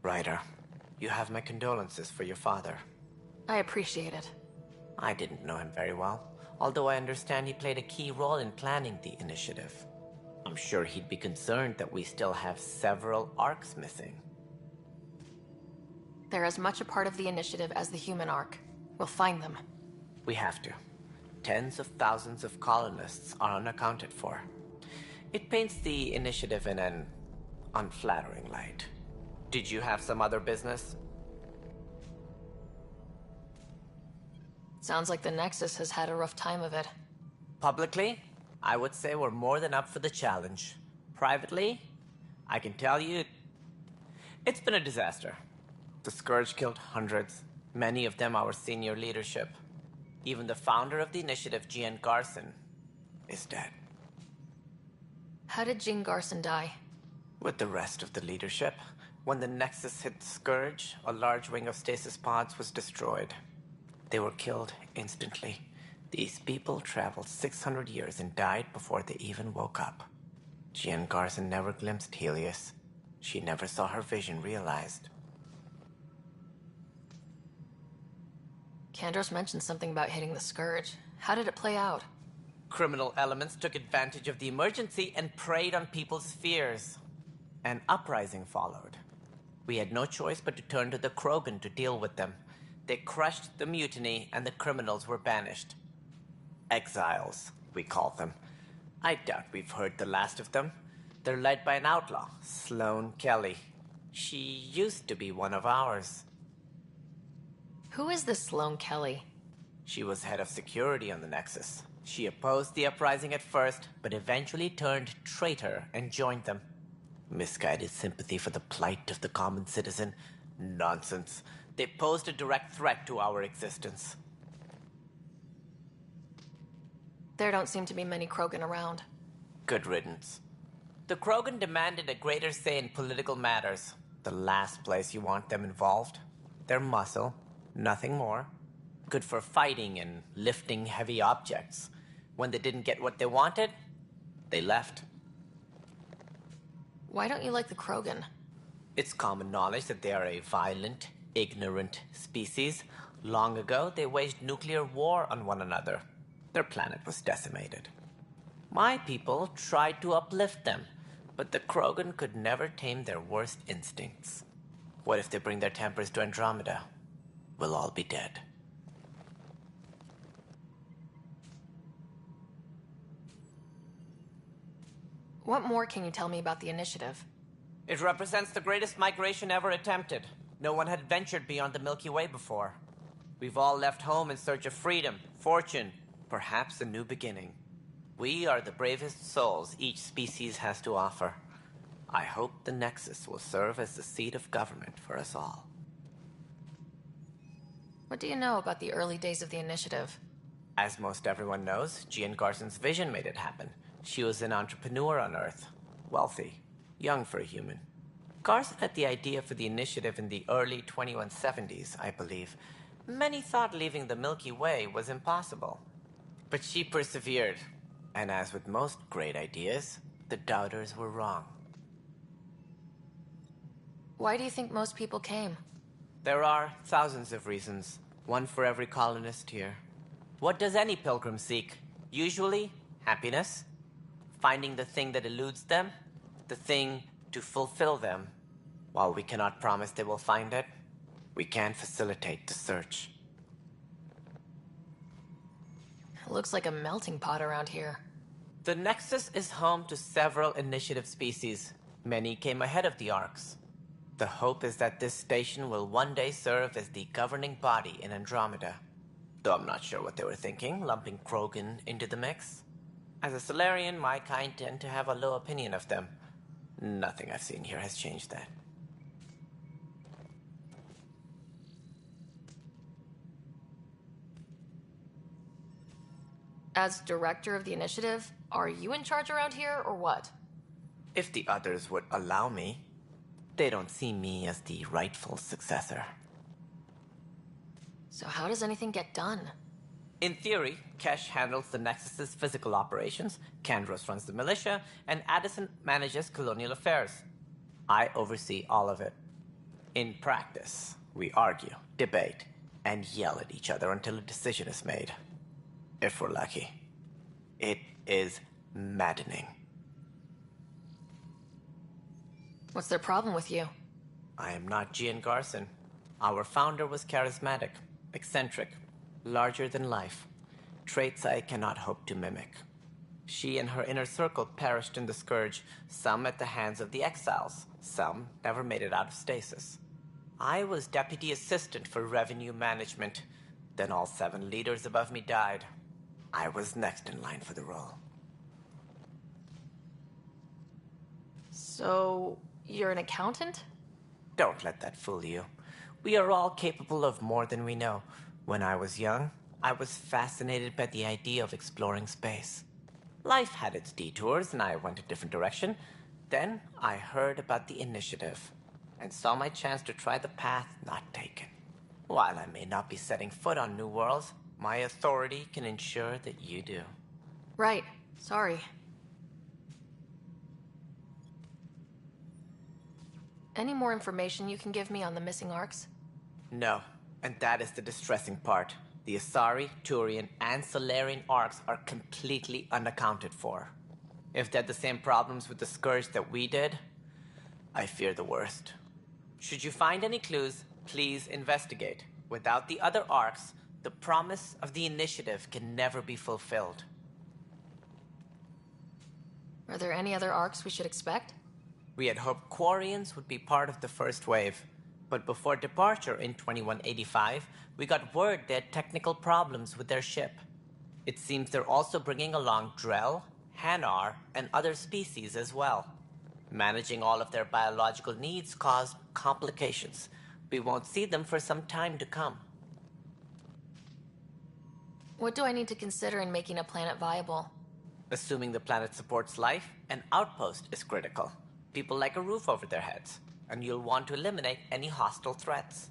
Ryder, you have my condolences for your father. I appreciate it. I didn't know him very well, although I understand he played a key role in planning the initiative. I'm sure he'd be concerned that we still have several arcs missing. They're as much a part of the initiative as the human arc. We'll find them. We have to. Tens of thousands of colonists are unaccounted for. It paints the initiative in an unflattering light. Did you have some other business? Sounds like the Nexus has had a rough time of it. Publicly, I would say we're more than up for the challenge. Privately, I can tell you, it's been a disaster. The Scourge killed hundreds, many of them our senior leadership. Even the founder of the initiative, Jean Garson, is dead. How did Jean Garson die? With the rest of the leadership, when the Nexus hit Scourge, a large wing of stasis pods was destroyed. They were killed instantly. These people traveled 600 years and died before they even woke up. Jean Garson never glimpsed Helios. She never saw her vision realized. Kandros mentioned something about hitting the Scourge. How did it play out? Criminal elements took advantage of the emergency and preyed on people's fears. An uprising followed. We had no choice but to turn to the Krogan to deal with them. They crushed the mutiny and the criminals were banished. Exiles, we call them. I doubt we've heard the last of them. They're led by an outlaw, Sloane Kelly. She used to be one of ours. Who is this Sloane Kelly? She was head of security on the Nexus. She opposed the uprising at first, but eventually turned traitor and joined them. Misguided sympathy for the plight of the common citizen? Nonsense. They posed a direct threat to our existence. There don't seem to be many Krogan around. Good riddance. The Krogan demanded a greater say in political matters. The last place you want them involved. Their muscle, nothing more. Good for fighting and lifting heavy objects. When they didn't get what they wanted, they left. Why don't you like the Krogan? It's common knowledge that they are a violent, ignorant species. Long ago, they waged nuclear war on one another. Their planet was decimated. My people tried to uplift them, but the Krogan could never tame their worst instincts. What if they bring their tempers to Andromeda? We'll all be dead. What more can you tell me about the initiative? It represents the greatest migration ever attempted. No one had ventured beyond the Milky Way before. We've all left home in search of freedom, fortune, perhaps a new beginning. We are the bravest souls each species has to offer. I hope the Nexus will serve as the seat of government for us all. What do you know about the early days of the initiative? As most everyone knows, Jean Garson's vision made it happen. She was an entrepreneur on Earth. Wealthy. Young for a human. Garson had the idea for the initiative in the early 2170s, I believe. Many thought leaving the Milky Way was impossible. But she persevered. And as with most great ideas, the doubters were wrong. Why do you think most people came? There are thousands of reasons, one for every colonist here. What does any pilgrim seek? Usually, happiness. Finding the thing that eludes them, the thing to fulfill them. While we cannot promise they will find it, we can facilitate the search. It looks like a melting pot around here. The Nexus is home to several initiative species. Many came ahead of the Arcs. The hope is that this station will one day serve as the governing body in Andromeda. Though I'm not sure what they were thinking, lumping Krogan into the mix. As a Solarian, my kind tend to have a low opinion of them. Nothing I've seen here has changed that. As director of the initiative, are you in charge around here, or what? If the others would allow me, they don't see me as the rightful successor. So how does anything get done? In theory, Kesh handles the Nexus's physical operations, Kandros runs the militia, and Addison manages colonial affairs. I oversee all of it. In practice, we argue, debate, and yell at each other until a decision is made. If we're lucky. It is maddening. What's their problem with you? I am not Gian Garson. Our founder was charismatic, eccentric, larger than life. Traits I cannot hope to mimic. She and her inner circle perished in the Scourge, some at the hands of the Exiles, some never made it out of stasis. I was deputy assistant for revenue management. Then all 7 leaders above me died. I was next in line for the role. So, you're an accountant? Don't let that fool you. We are all capable of more than we know. When I was young, I was fascinated by the idea of exploring space. Life had its detours, and I went a different direction. Then I heard about the initiative, and saw my chance to try the path not taken. While I may not be setting foot on new worlds, my authority can ensure that you do. Right. Sorry. Any more information you can give me on the missing arcs? No, and that is the distressing part. The Asari, Turian, and Solarian arcs are completely unaccounted for. If they had the same problems with the Scourge that we did, I fear the worst. Should you find any clues, please investigate. Without the other arcs, the promise of the initiative can never be fulfilled. Are there any other arcs we should expect? We had hoped Quarians would be part of the first wave, but before departure in 2185, we got word they had technical problems with their ship. It seems they're also bringing along Drell, Hanar, and other species as well. Managing all of their biological needs caused complications. We won't see them for some time to come. What do I need to consider in making a planet viable? Assuming the planet supports life, an outpost is critical. People like a roof over their heads, and you'll want to eliminate any hostile threats.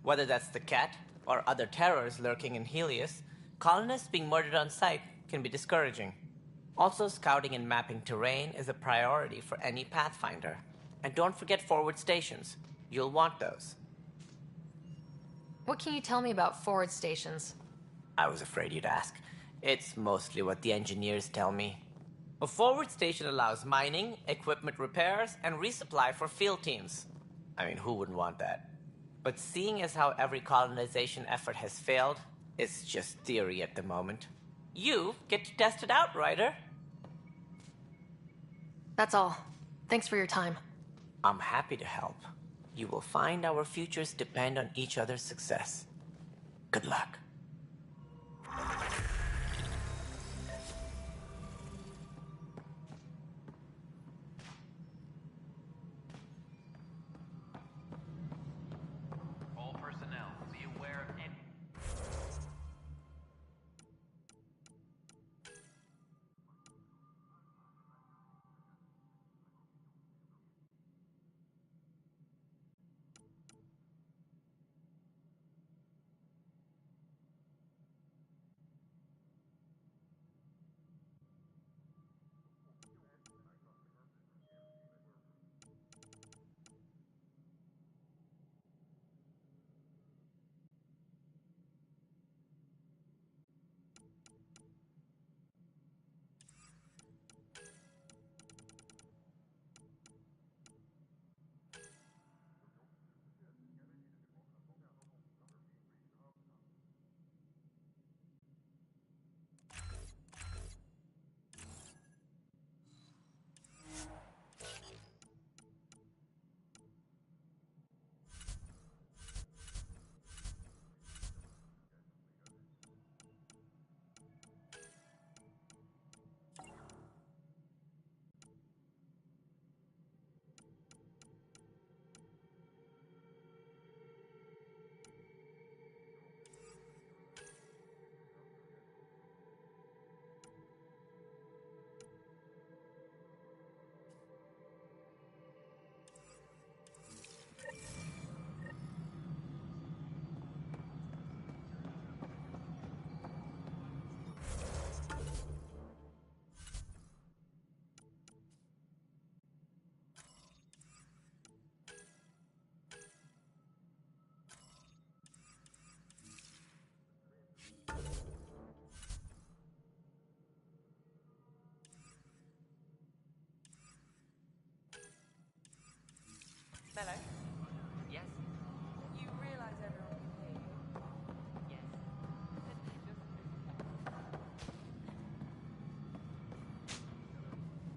Whether that's the Cat or other terrors lurking in Helios, colonists being murdered on sight can be discouraging. Also, scouting and mapping terrain is a priority for any Pathfinder. And don't forget forward stations. You'll want those. What can you tell me about forward stations? I was afraid you'd ask. It's mostly what the engineers tell me. A forward station allows mining, equipment repairs, and resupply for field teams. I mean, who wouldn't want that? But seeing as how every colonization effort has failed, it's just theory at the moment. You get to test it out, Ryder. That's all. Thanks for your time. I'm happy to help. You will find our futures depend on each other's success. Good luck. All personnel, be aware of any...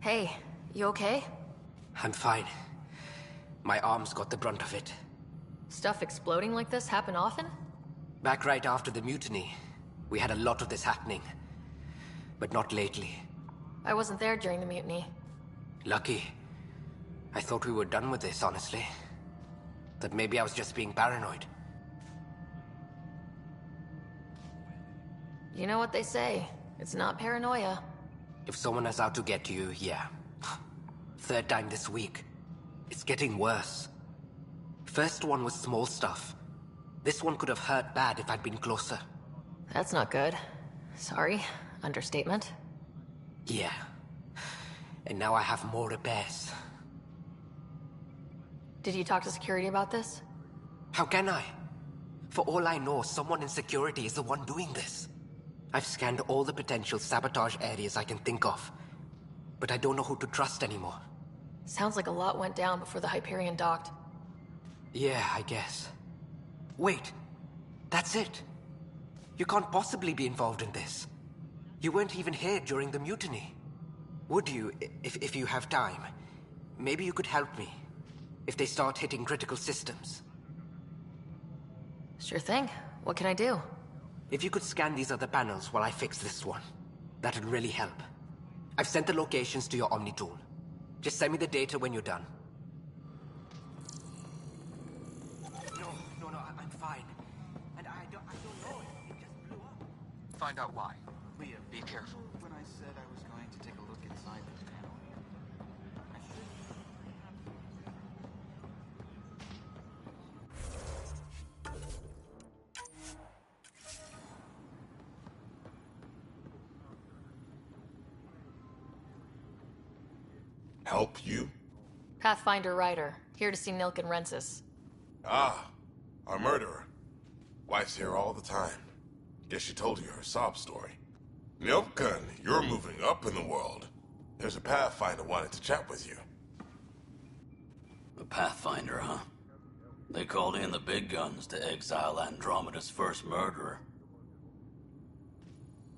Hey, you okay? I'm fine. My arms got the brunt of it. Stuff exploding like this happen often? Back right after the mutiny, we had a lot of this happening. But not lately. I wasn't there during the mutiny. Lucky. I thought we were done with this, honestly. That maybe I was just being paranoid. You know what they say. It's not paranoia. If someone is out to get you, yeah. Third time this week. It's getting worse. First one was small stuff. This one could have hurt bad if I'd been closer. That's not good. Sorry. Understatement. Yeah. And now I have more repairs. Did you talk to security about this? How can I? For all I know, someone in security is the one doing this. I've scanned all the potential sabotage areas I can think of. But I don't know who to trust anymore. Sounds like a lot went down before the Hyperion docked. Yeah, I guess. Wait. That's it. You can't possibly be involved in this. You weren't even here during the mutiny. Would you, if you have time? Maybe you could help me. If they start hitting critical systems. Sure thing. What can I do? If you could scan these other panels while I fix this one, that'd really help. I've sent the locations to your Omni tool. Just send me the data when you're done. No, I'm fine. And I don't know. It just blew up. Find out why. Liam, Be careful. when I said I was going to take a look inside the panel, I should... Help you? Pathfinder Ryder, here to see Nilk and Rensis. Ah, our murderer. Wife's here all the time. Guess she told you her sob story. Nilkan, you're moving up in the world. There's a Pathfinder wanting to chat with you. The Pathfinder, huh? They called in the big guns to exile Andromeda's first murderer.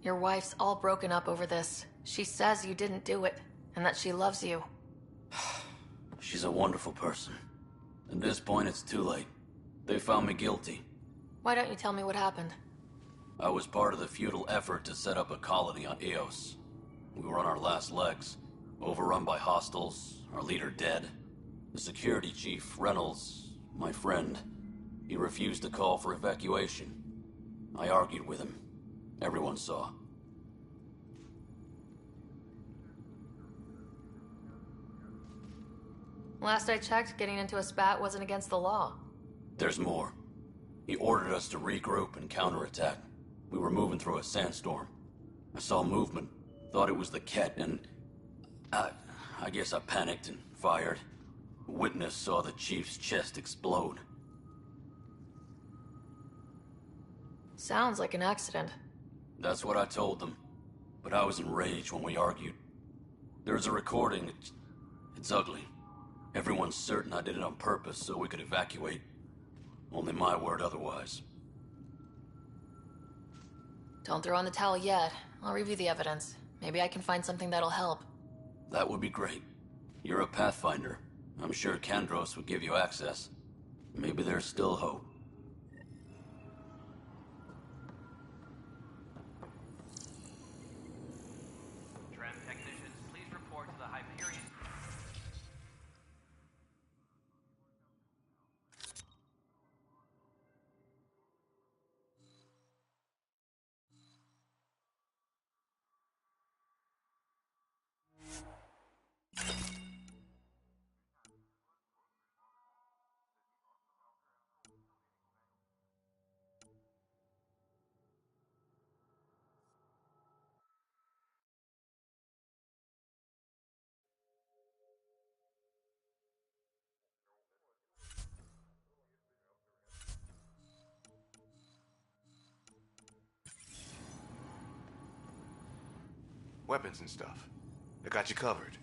Your wife's all broken up over this. She says you didn't do it, and that she loves you. She's a wonderful person. At this point, it's too late. They found me guilty. Why don't you tell me what happened? I was part of the futile effort to set up a colony on Eos. We were on our last legs, overrun by hostiles, our leader dead. The security chief, Reynolds, my friend, he refused to call for evacuation. I argued with him. Everyone saw. Last I checked, getting into a spat wasn't against the law. There's more. He ordered us to regroup and counterattack. We were moving through a sandstorm. I saw movement, thought it was the Ket, and... I guess I panicked and fired. A witness saw the chief's chest explode. Sounds like an accident. That's what I told them. But I was enraged when we argued. There's a recording. It's ugly. Everyone's certain I did it on purpose so we could evacuate. Only my word otherwise. Don't throw in the towel yet. I'll review the evidence. Maybe I can find something that'll help. That would be great. You're a Pathfinder. I'm sure Kandros would give you access. Maybe there's still hope. Tram technicians, please report to the Hyperion. Weapons and stuff. I got you covered.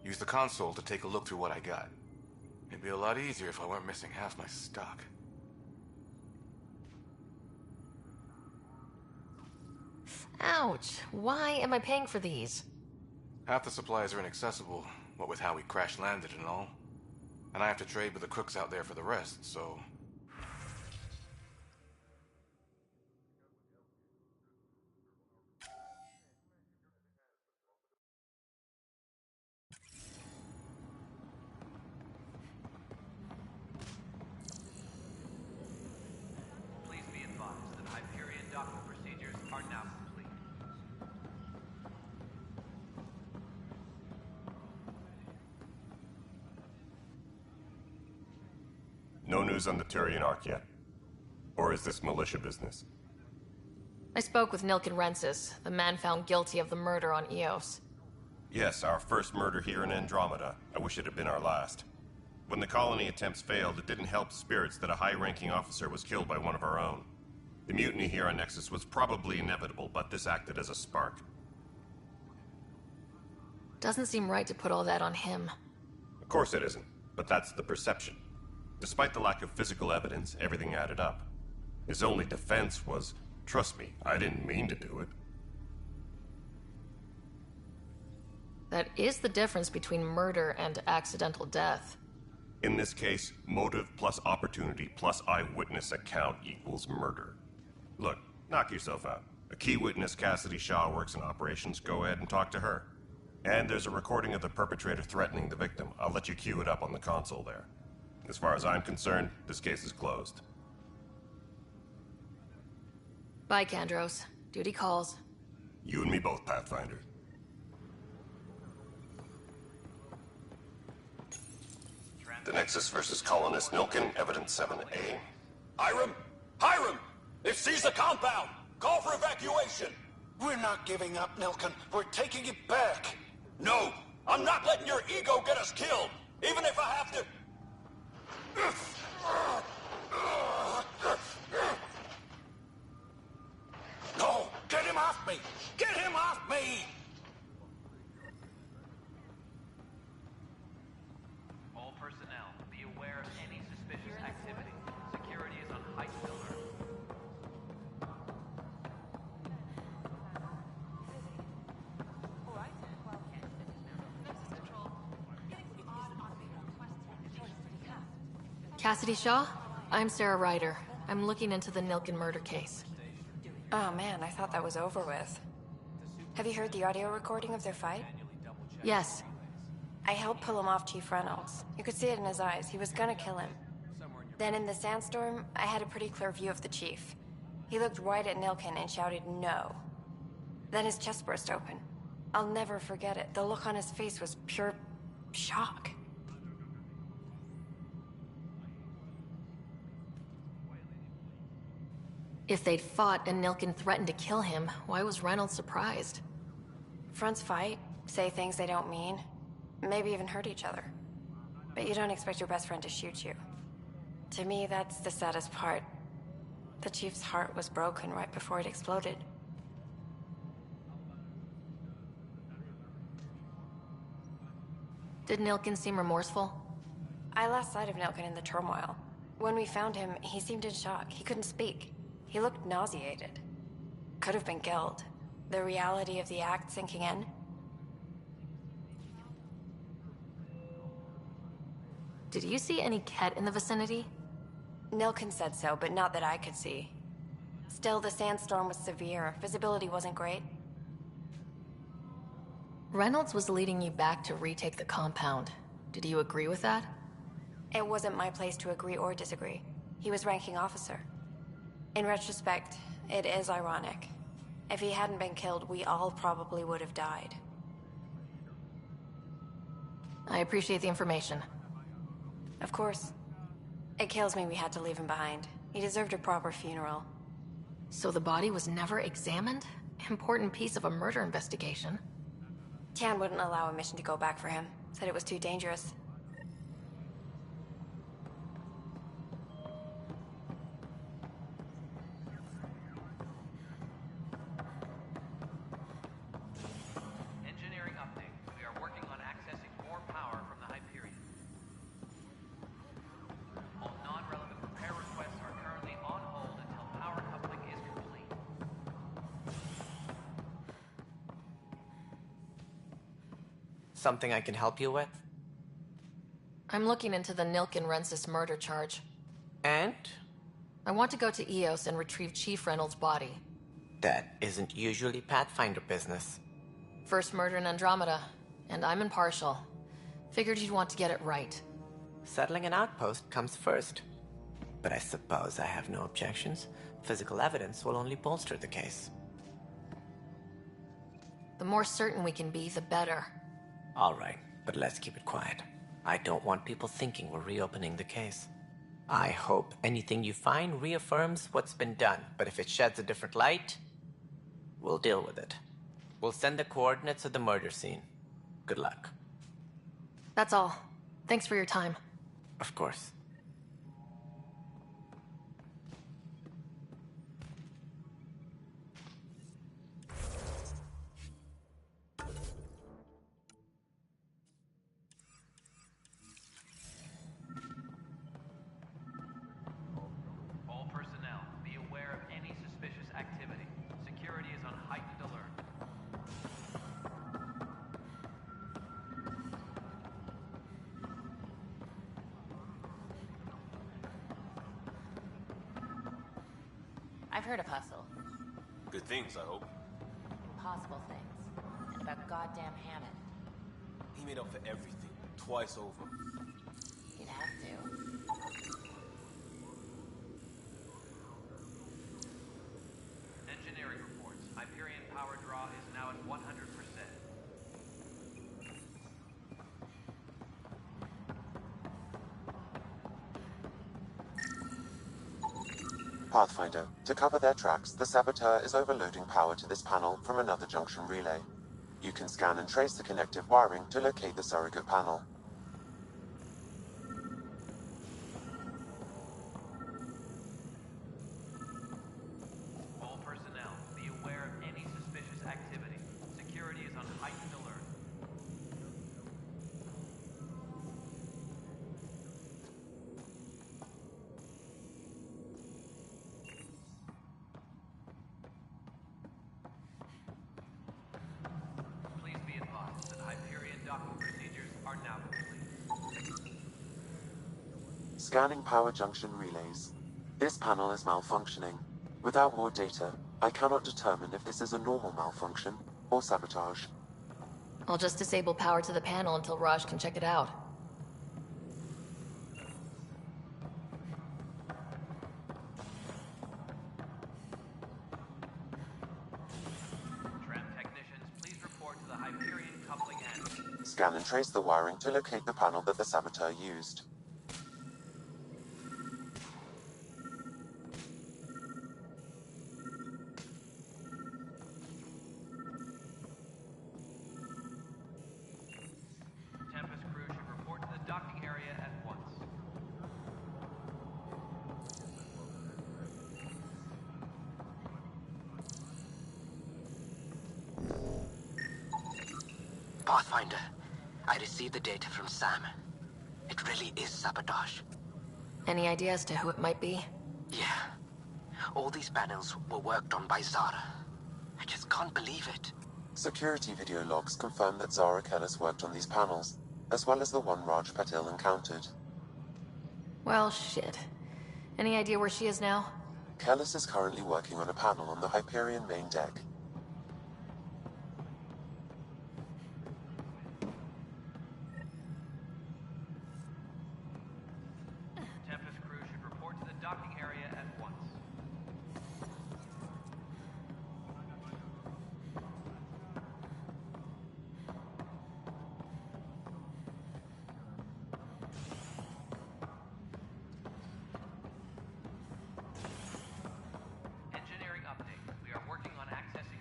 Use the console to take a look through what I got. It'd be a lot easier if I weren't missing half my stock. Ouch. Why am I paying for these? Half the supplies are inaccessible, what with how we crash landed and all. And I have to trade with the crooks out there for the rest, so... Please be advised that Hyperion docking procedures are now complete. No news on the Turian Ark yet? Or is this militia business? I spoke with Nilken Rensis, the man found guilty of the murder on Eos. Yes, our first murder here in Andromeda. I wish it had been our last. When the colony attempts failed, it didn't help spirits that a high-ranking officer was killed by one of our own. The mutiny here on Nexus was probably inevitable, but this acted as a spark. Doesn't seem right to put all that on him. Of course it isn't, but that's the perception. Despite the lack of physical evidence, everything added up. His only defense was, trust me, I didn't mean to do it. That is the difference between murder and accidental death. In this case, motive plus opportunity plus eyewitness account equals murder. Look, knock yourself out. A key witness, Cassidy Shaw, works in operations. Go ahead and talk to her. And there's a recording of the perpetrator threatening the victim. I'll let you cue it up on the console there. As far as I'm concerned, this case is closed. Bye, Kandros. Duty calls. You and me both, Pathfinder. The Nexus versus Colonist Nilken, Evidence 7A. Hiram! Hiram! They've seized the compound! Call for evacuation! We're not giving up, Nilken. We're taking it back. No! I'm not letting your ego get us killed! Even if I have to... No! Get him off me! Get him off me! All personnel, be aware of any suspicious activity. Security is on heightened alert. Cassidy Shaw? I'm Sarah Ryder. I'm looking into the Nilken murder case. Oh man, I thought that was over with. Have you heard the audio recording of their fight? Yes. I helped pull him off Chief Reynolds. You could see it in his eyes. He was gonna kill him. Then in the sandstorm, I had a pretty clear view of the Chief. He looked right at Nilken and shouted, "No." Then his chest burst open. I'll never forget it. The look on his face was pure shock. If they'd fought and Nilken threatened to kill him, why was Reynolds surprised? Fronts fight, say things they don't mean, maybe even hurt each other. But you don't expect your best friend to shoot you. To me, that's the saddest part. The Chief's heart was broken right before it exploded. Did Nilken seem remorseful? I lost sight of Nilken in the turmoil. When we found him, he seemed in shock. He couldn't speak. He looked nauseated. Could have been guilt. The reality of the act sinking in. Did you see any Ket in the vicinity? Nilken said so, but not that I could see. Still, the sandstorm was severe. Visibility wasn't great. Reynolds was leading you back to retake the compound. Did you agree with that? It wasn't my place to agree or disagree. He was ranking officer. In retrospect, it is ironic. If he hadn't been killed, we all probably would have died. I appreciate the information. Of course. It kills me we had to leave him behind. He deserved a proper funeral. So the body was never examined? Important piece of a murder investigation. Tian wouldn't allow a mission to go back for him. Said it was too dangerous. Engineering update. We are working on accessing more power from the Hyperion. All non-relevant repair requests are currently on hold until power coupling is complete. Something I can help you with? I'm looking into the Nilkin Rensis murder charge. And? I want to go to EOS and retrieve Chief Reynolds' body. That isn't usually Pathfinder business. First murder in Andromeda, and I'm impartial. Figured you'd want to get it right. Settling an outpost comes first. But I suppose I have no objections. Physical evidence will only bolster the case. The more certain we can be, the better. All right, but let's keep it quiet. I don't want people thinking we're reopening the case. I hope anything you find reaffirms what's been done, but if it sheds a different light, we'll deal with it. We'll send the coordinates of the murder scene. Good luck. That's all. Thanks for your time. Of course. All personnel, be aware of any suspicious activity. Security is on heightened alert. I've heard of Hustle. Good things, I hope. Impossible things. And about goddamn Hammond. He made up for everything, twice over. You'd have to. Engineering reports. Hyperion power draw is now at 100%. Pathfinder, to cover their tracks, the Saboteur is overloading power to this panel from another junction relay. You can scan and trace the connective wiring to locate the surrogate panel. All personnel, be aware of any suspicious activity. Security is on heightened alert. Please be advised that Hyperion docking procedures are now complete. Scanning power junction relays. This panel is malfunctioning. Without more data, I cannot determine if this is a normal malfunction or sabotage. I'll just disable power to the panel until Raj can check it out. Tram technicians, please report to the Hyperion coupling end. Scan and trace the wiring to locate the panel that the Saboteur used. Tempest crew should report to the docking area at once. Pathfinder, I received the data from Sam. It really is sabotage. Any idea as to who it might be? Yeah. All these panels were worked on by Zara. I just can't believe it. Security video logs confirm that Zara Kellis worked on these panels, as well as the one Raj Patil encountered. Well, shit. Any idea where she is now? Kellis is currently working on a panel on the Hyperion main deck. Tempest crew should report to the docking area at once. Engineering update. We are working on accessing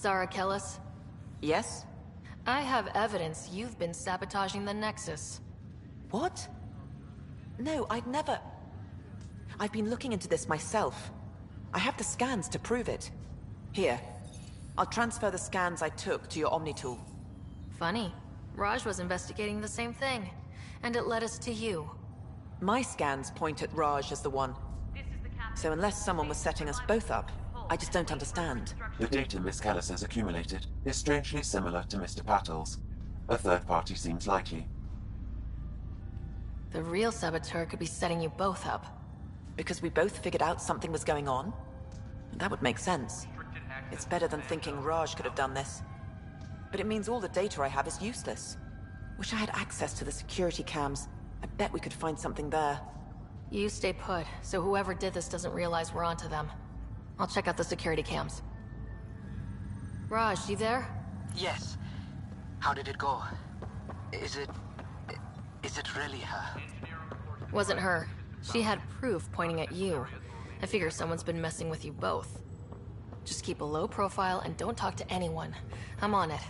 Zara Kellis? Yes? I have evidence you've been sabotaging the Nexus. What? No, I'd never... I've been looking into this myself. I have the scans to prove it. Here. I'll transfer the scans I took to your Omni tool. Funny. Raj was investigating the same thing, and it led us to you. My scans point at Raj as the one. So unless someone was setting us both up, I just don't understand. The data Miss Kellis has accumulated is strangely similar to Mr. Patel's. A third party seems likely. The real saboteur could be setting you both up. Because we both figured out something was going on? That would make sense. It's better than thinking Raj could have done this. But it means all the data I have is useless. Wish I had access to the security cams. I bet we could find something there. You stay put, so whoever did this doesn't realize we're onto them. I'll check out the security cams. Raj, you there? Yes. How did it go? Is it really her? Wasn't her. She had proof pointing at you. I figure someone's been messing with you both. Just keep a low profile and don't talk to anyone. I'm on it.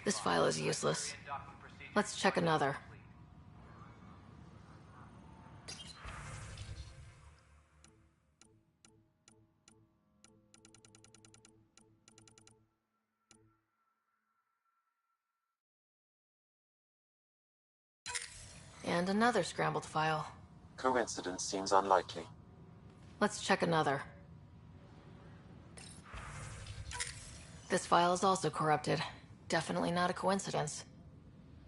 This file is useless. Let's check another. And another scrambled file. Coincidence seems unlikely. Let's check another. This file is also corrupted. Definitely not a coincidence.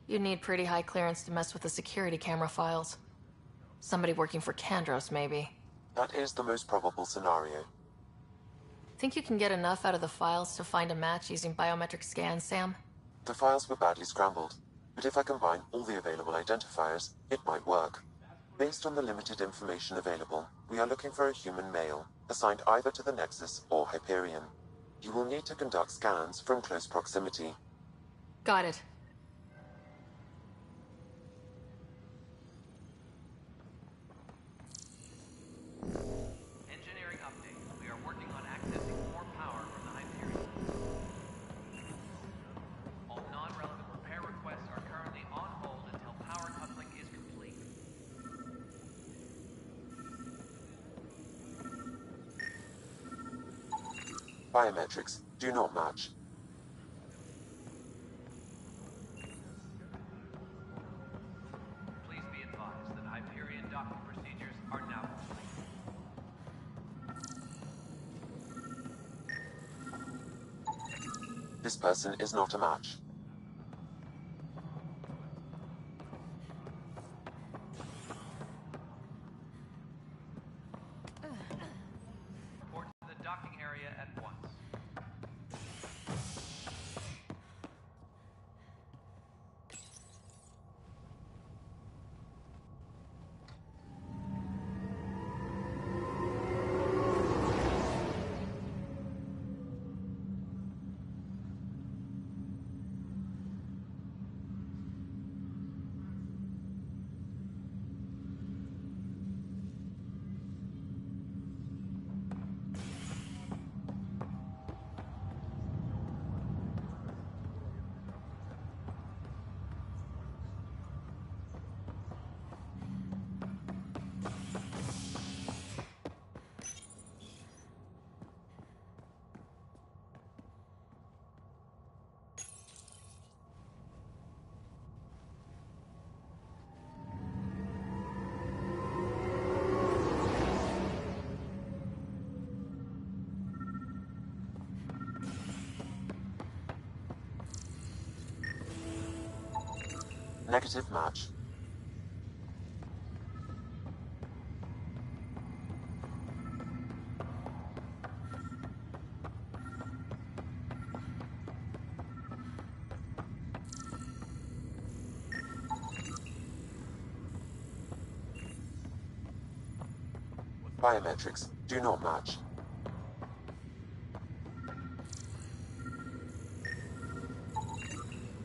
You'd need pretty high clearance to mess with the security camera files. Somebody working for Kandros, maybe. That is the most probable scenario. Think you can get enough out of the files to find a match using biometric scans, Sam? The files were badly scrambled, but if I combine all the available identifiers, it might work. Based on the limited information available, we are looking for a human male, assigned either to the Nexus or Hyperion. You will need to conduct scans from close proximity. Got it. Engineering update. We are working on accessing more power from the Hyperion. All non-relevant repair requests are currently on hold until power coupling is complete. Biometrics do not match. Please be advised that Hyperion docking procedures are now complete. This person is not a match. Report to the docking area at once. Negative match. Biometrics do not match.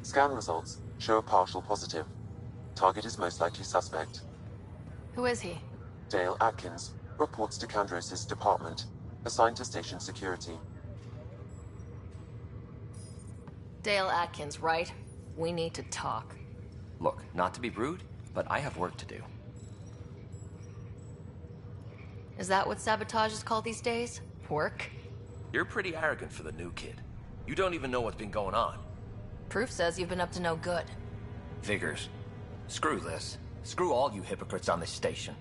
Scan results show a partial positive. Target is most likely suspect. Who is he? Dale Atkins reports to Kandros' department, assigned to station security. Dale Atkins, right? We need to talk. Look, not to be rude, but I have work to do. Is that what sabotage is called these days? Work? You're pretty arrogant for the new kid. You don't even know what's been going on. Proof says you've been up to no good. Figures. Screw this. Screw all you hypocrites on this station.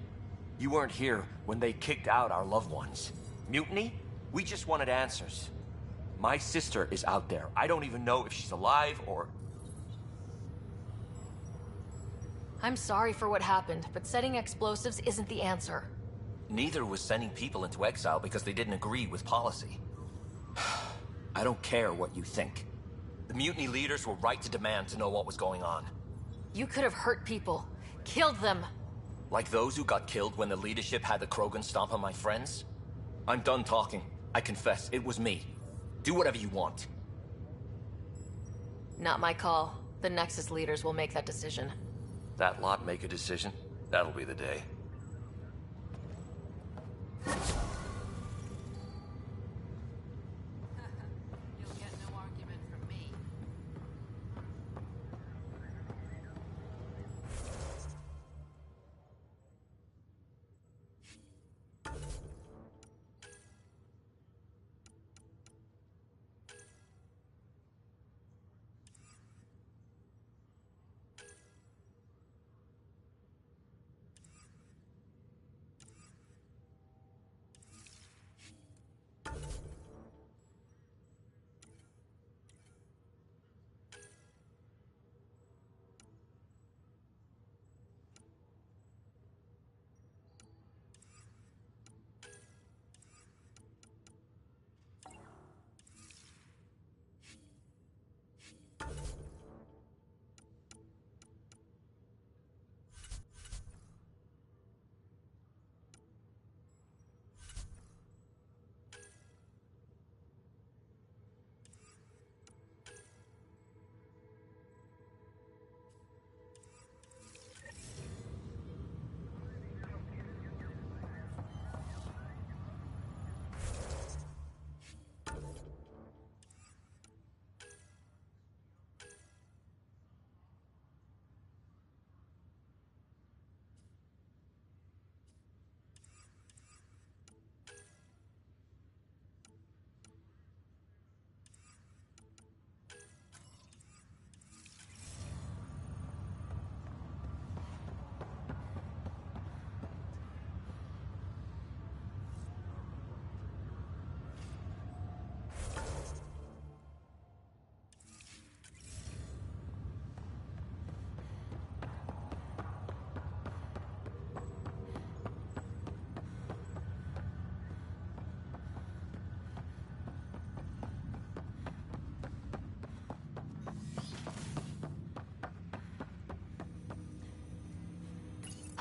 You weren't here when they kicked out our loved ones. Mutiny? We just wanted answers. My sister is out there. I don't even know if she's alive or... I'm sorry for what happened, but setting explosives isn't the answer. Neither was sending people into exile because they didn't agree with policy. I don't care what you think. The mutiny leaders were right to demand to know what was going on. You could have hurt people. Killed them. Like those who got killed when the leadership had the Krogan stomp on my friends? I'm done talking. I confess, it was me. Do whatever you want. Not my call. The Nexus leaders will make that decision. That lot make a decision? That'll be the day.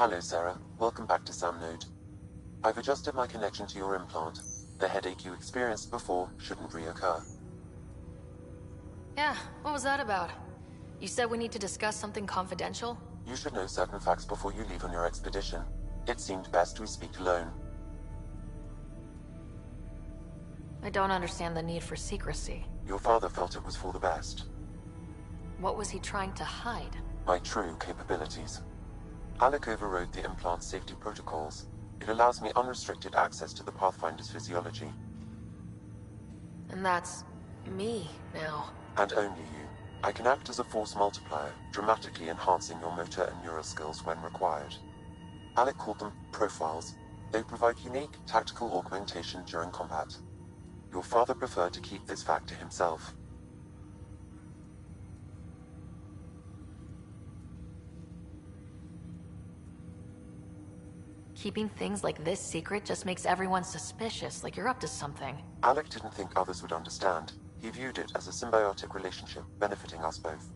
Hello, Sarah. Welcome back to Sam Node. I've adjusted my connection to your implant. The headache you experienced before shouldn't reoccur. Yeah, what was that about? You said we need to discuss something confidential? You should know certain facts before you leave on your expedition. It seemed best we speak alone. I don't understand the need for secrecy. Your father felt it was for the best. What was he trying to hide? My true capabilities. Alec overrode the implant's safety protocols. It allows me unrestricted access to the Pathfinder's physiology. And that's... me, now. And only you. I can act as a force multiplier, dramatically enhancing your motor and neural skills when required. Alec called them profiles. They provide unique, tactical augmentation during combat. Your father preferred to keep this fact to himself. Keeping things like this secret just makes everyone suspicious, like you're up to something. Alec didn't think others would understand. He viewed it as a symbiotic relationship, benefiting us both.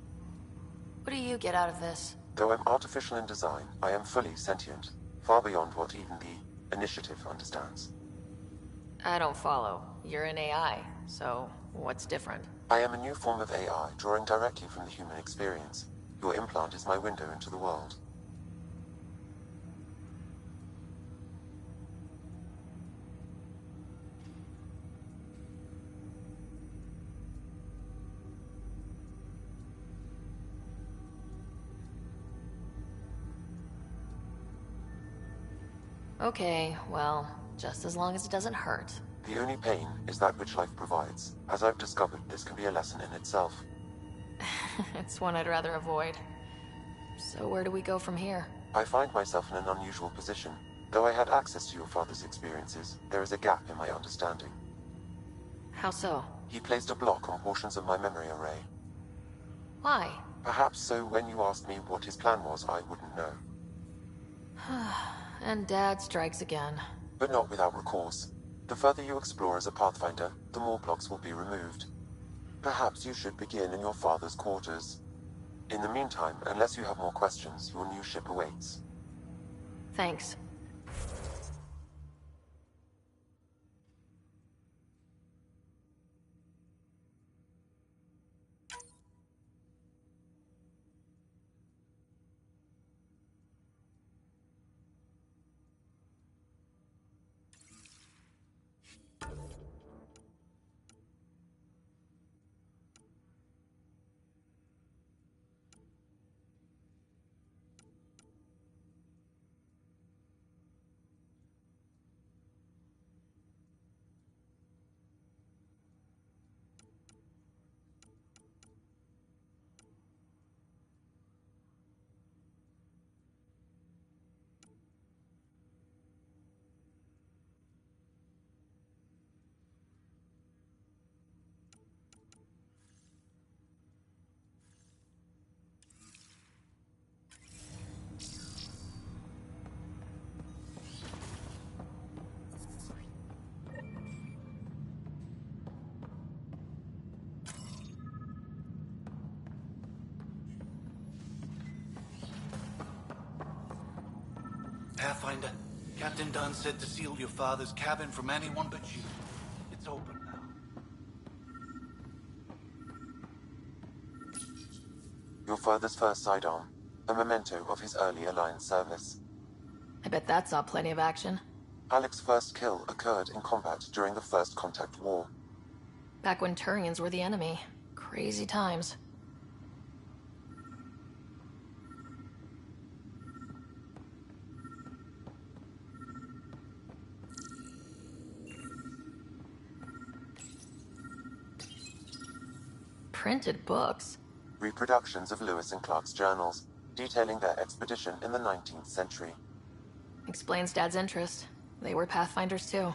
What do you get out of this? Though I'm artificial in design, I am fully sentient, far beyond what even the Initiative understands. I don't follow. You're an AI, so what's different? I am a new form of AI, drawing directly from the human experience. Your implant is my window into the world. Okay, well, just as long as it doesn't hurt. The only pain is that which life provides. As I've discovered, this can be a lesson in itself. It's one I'd rather avoid. So where do we go from here? I find myself in an unusual position. Though I had access to your father's experiences, there is a gap in my understanding. How so? He placed a block on portions of my memory array. Why? Perhaps so when you asked me what his plan was, I wouldn't know. And Dad strikes again. But not without recourse. The further you explore as a Pathfinder, the more blocks will be removed. Perhaps you should begin in your father's quarters. In the meantime, unless you have more questions, your new ship awaits. Thanks. Pathfinder, Captain Dunn said to seal your father's cabin from anyone but you. It's open now. Your father's first sidearm, a memento of his early Alliance service. I bet that saw plenty of action. Alec's first kill occurred in combat during the First Contact War. Back when Turians were the enemy. Crazy times. Printed books. Reproductions of Lewis and Clark's journals, detailing their expedition in the 19th century. Explains Dad's interest. They were Pathfinders too.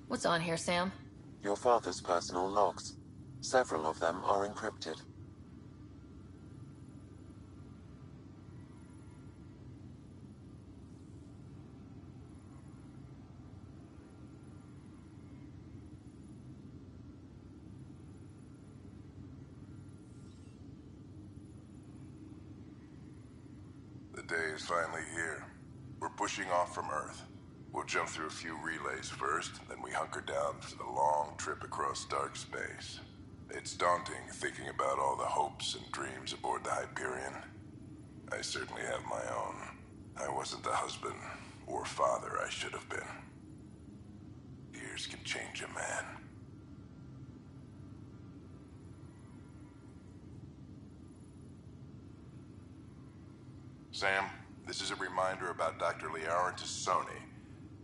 What's on here, Sam? Your father's personal logs. Several of them are encrypted. The day is finally here. We're pushing off from Earth. We'll jump through a few relays first, then we hunker down for the long trip across dark space. It's daunting thinking about all the hopes and dreams aboard the Hyperion. I certainly have my own. I wasn't the husband or father I should have been. years can change a man. Sam, this is a reminder about Dr. Liara Tassoni.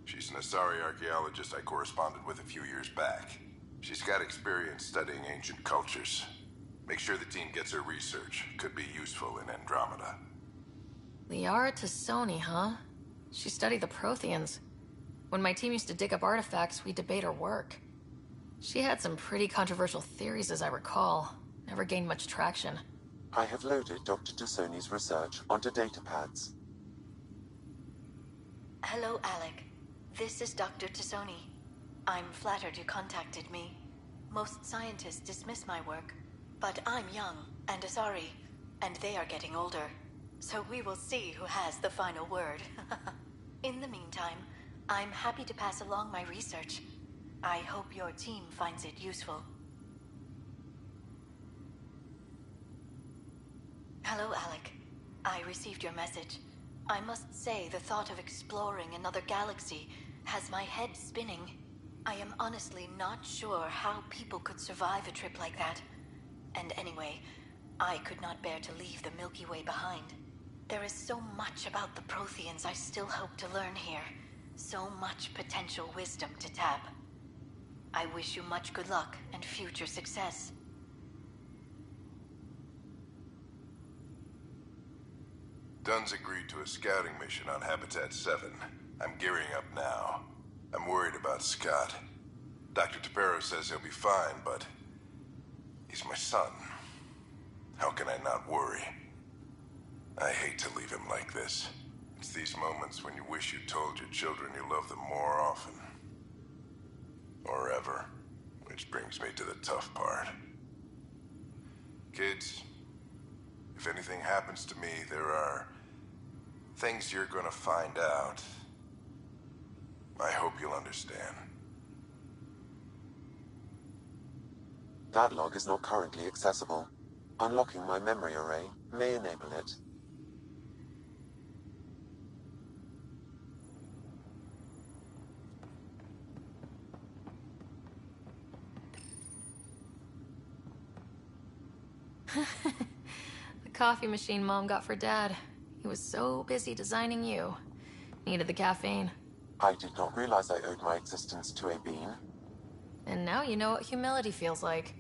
She's an Asari archaeologist I corresponded with a few years back. She's got experience studying ancient cultures. Make sure the team gets her research. Could be useful in Andromeda. Liara Tassoni, huh? She studied the Protheans. When my team used to dig up artifacts, we'd debate her work. She had some pretty controversial theories, as I recall. Never gained much traction. I have loaded Dr. Tassoni's research onto datapads. Hello, Alec. This is Dr. Tassoni. I'm flattered you contacted me. Most scientists dismiss my work, but I'm young and Asari, and they are getting older. So we will see who has the final word. In the meantime, I'm happy to pass along my research. I hope your team finds it useful. Hello, Alec. I received your message. I must say the thought of exploring another galaxy has my head spinning. I am honestly not sure how people could survive a trip like that. And anyway, I could not bear to leave the Milky Way behind. There is so much about the Protheans I still hope to learn here. So much potential wisdom to tap. I wish you much good luck and future success. Dunn's agreed to a scouting mission on Habitat 7. I'm gearing up now. I'm worried about Scott. Dr. Tapero says he'll be fine, but he's my son. How can I not worry? I hate to leave him like this. It's these moments when you wish you told your children you love them more often. Or ever. Which brings me to the tough part. Kids, if anything happens to me, there are things you're gonna find out. I hope you'll understand. That log is not currently accessible. Unlocking my memory array may enable it. The coffee machine Mom got for Dad. He was so busy designing you. Needed the caffeine. I did not realize I owed my existence to a bean. And now you know what humility feels like.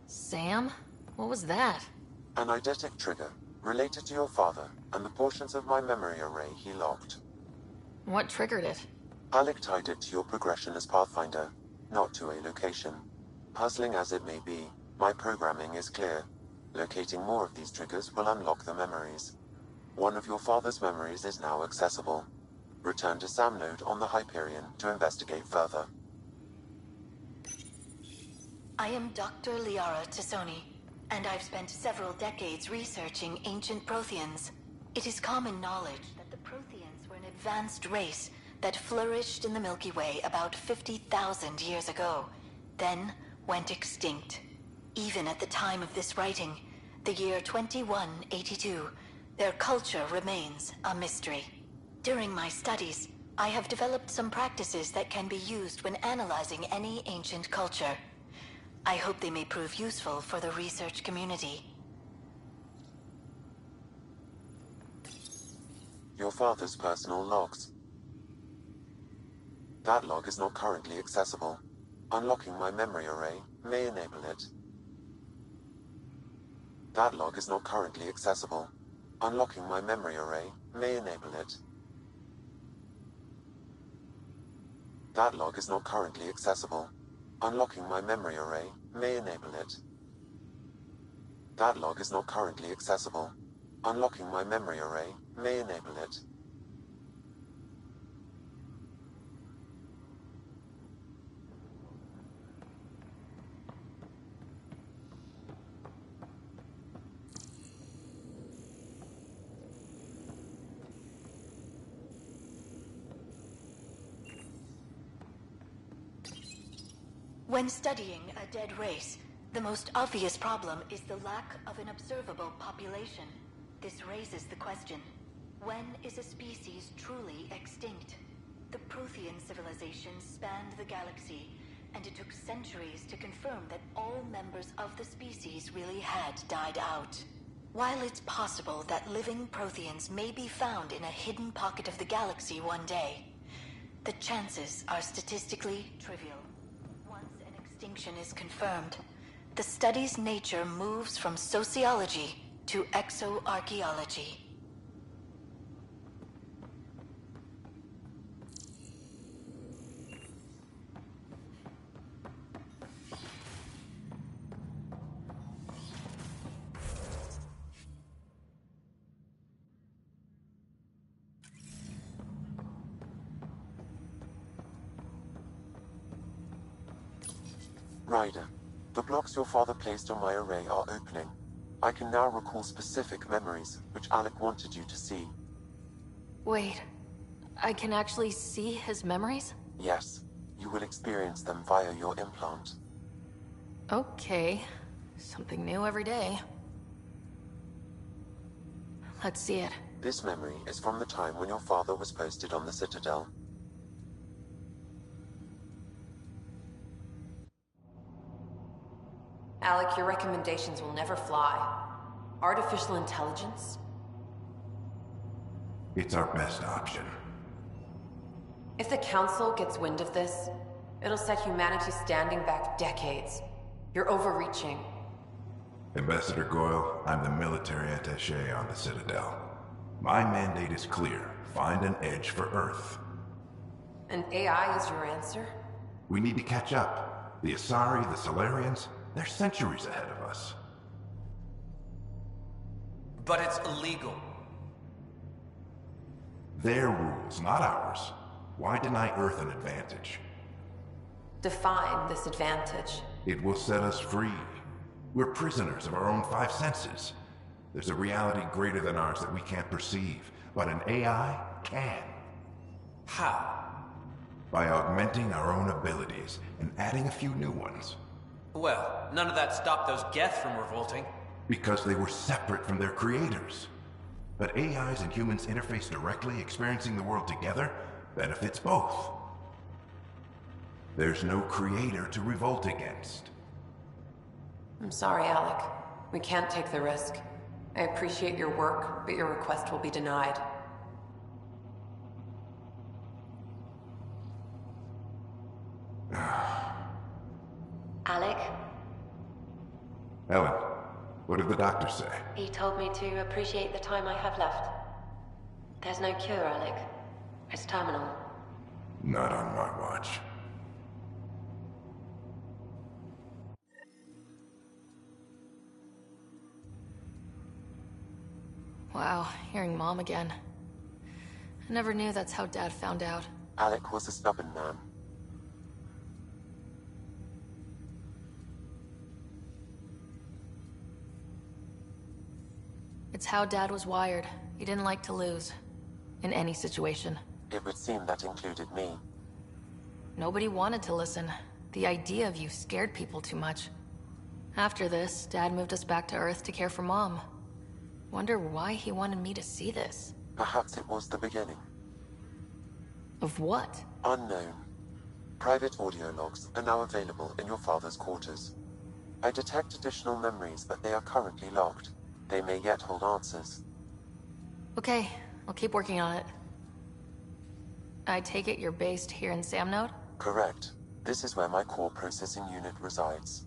Sam? What was that? An eidetic trigger, related to your father, and the portions of my memory array he locked. What triggered it? Alec tied it to your progression as Pathfinder, not to a location. Puzzling as it may be, my programming is clear. Locating more of these triggers will unlock the memories. One of your father's memories is now accessible. Return to Sam Node on the Hyperion to investigate further. I am Dr. Liara Tassoni, and I've spent several decades researching ancient Protheans. It is common knowledge that the Protheans were an advanced race that flourished in the Milky Way about 50,000 years ago, then went extinct. Even at the time of this writing, the year 2182, their culture remains a mystery. During my studies, I have developed some practices that can be used when analyzing any ancient culture. I hope they may prove useful for the research community. Your father's personal logs. That log is not currently accessible. Unlocking my memory array may enable it. That log is not currently accessible. Unlocking my memory array may enable it. That log is not currently accessible. Unlocking my memory array may enable it. That log is not currently accessible. Unlocking my memory array may enable it. When studying a dead race, the most obvious problem is the lack of an observable population. This raises the question, When is a species truly extinct? The Prothean civilization spanned the galaxy, and it took centuries to confirm that all members of the species really had died out. While it's possible that living Protheans may be found in a hidden pocket of the galaxy one day, the chances are statistically trivial. Once an extinction is confirmed, the study's nature moves from sociology to exoarchaeology. Ryder, the blocks your father placed on my array are opening. I can now recall specific memories, which Alec wanted you to see. Wait, I can actually see his memories? Yes, you will experience them via your implant. Okay, something new every day. Let's see it. This memory is from the time when your father was posted on the Citadel. Alec, your recommendations will never fly. Artificial intelligence? It's our best option. If the Council gets wind of this, it'll set humanity standing back decades. You're overreaching. Ambassador Goyle, I'm the military attaché on the Citadel. My mandate is clear. Find an edge for Earth. And AI is your answer? We need to catch up. The Asari, the Solarians, they're centuries ahead of us. But it's illegal. Their rules, not ours. Why deny Earth an advantage? Define this advantage. It will set us free. We're prisoners of our own five senses. There's a reality greater than ours that we can't perceive, but an AI can. How? By augmenting our own abilities and adding a few new ones. Well, none of that stopped those Geth from revolting. Because they were separate from their creators. But AIs and humans interface directly, experiencing the world together, benefits both. There's no creator to revolt against. I'm sorry, Alec. We can't take the risk. I appreciate your work, but your request will be denied. Alec? Ellen, what did the doctor say? He told me to appreciate the time I have left. There's no cure, Alec. It's terminal. Not on my watch. Wow, hearing Mom again. I never knew that's how Dad found out. Alec was a stubborn man. It's how Dad was wired. He didn't like to lose. In any situation. It would seem that included me. Nobody wanted to listen. The idea of you scared people too much. After this, Dad moved us back to Earth to care for Mom. Wonder why he wanted me to see this. Perhaps it was the beginning. Of what? Unknown. Private audio logs are now available in your father's quarters. I detect additional memories, but they are currently logged. They may yet hold answers. Okay, I'll keep working on it. I take it you're based here in Samnode? Correct. This is where my core processing unit resides.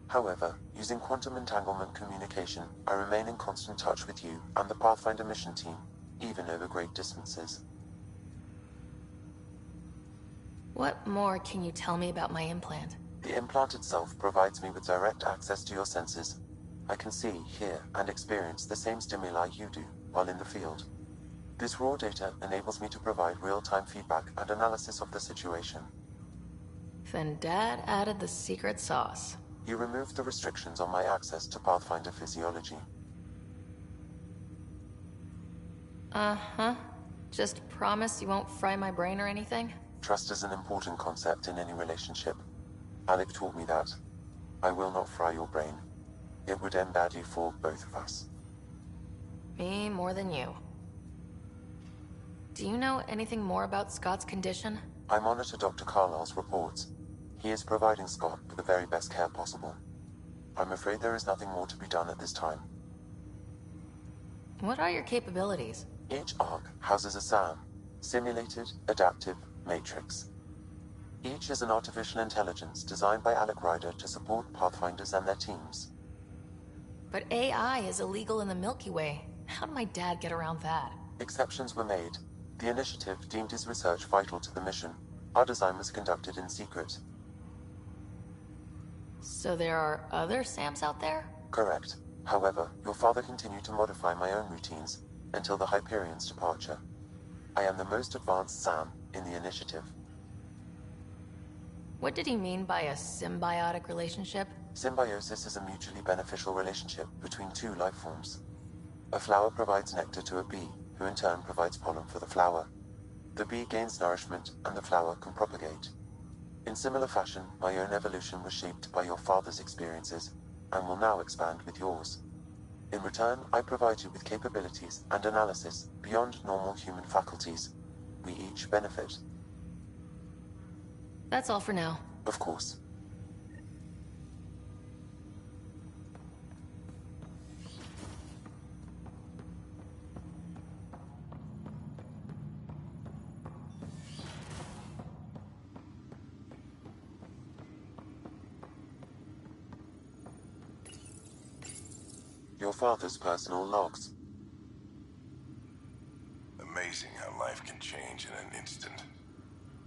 However, using quantum entanglement communication, I remain in constant touch with you and the Pathfinder mission team, even over great distances. What more can you tell me about my implant? The implant itself provides me with direct access to your senses. I can see, hear, and experience the same stimuli you do while in the field. This raw data enables me to provide real-time feedback and analysis of the situation. Then Dad added the secret sauce. He removed the restrictions on my access to Pathfinder physiology. Uh-huh. Just promise you won't fry my brain or anything? Trust is an important concept in any relationship. Alec taught me that. I will not fry your brain. It would end badly for both of us. Me more than you. Do you know anything more about Scott's condition? I monitor Dr. Carlisle's reports. He is providing Scott with the very best care possible. I'm afraid there is nothing more to be done at this time. What are your capabilities? Each ARC houses a SAM, Simulated Adaptive Matrix. Each is an artificial intelligence designed by Alec Ryder to support Pathfinders and their teams. But AI is illegal in the Milky Way. How did my dad get around that? Exceptions were made. The initiative deemed his research vital to the mission. Our design was conducted in secret. So there are other SAMs out there? Correct. However, your father continued to modify my own routines until the Hyperion's departure. I am the most advanced SAM in the initiative. What did he mean by a symbiotic relationship? Symbiosis is a mutually beneficial relationship between two life forms. A flower provides nectar to a bee, who in turn provides pollen for the flower. The bee gains nourishment, and the flower can propagate. In similar fashion, my own evolution was shaped by your father's experiences, and will now expand with yours. In return, I provide you with capabilities and analysis beyond normal human faculties. We each benefit. That's all for now. Of course. Your father's personal logs. Amazing how life can change in an instant.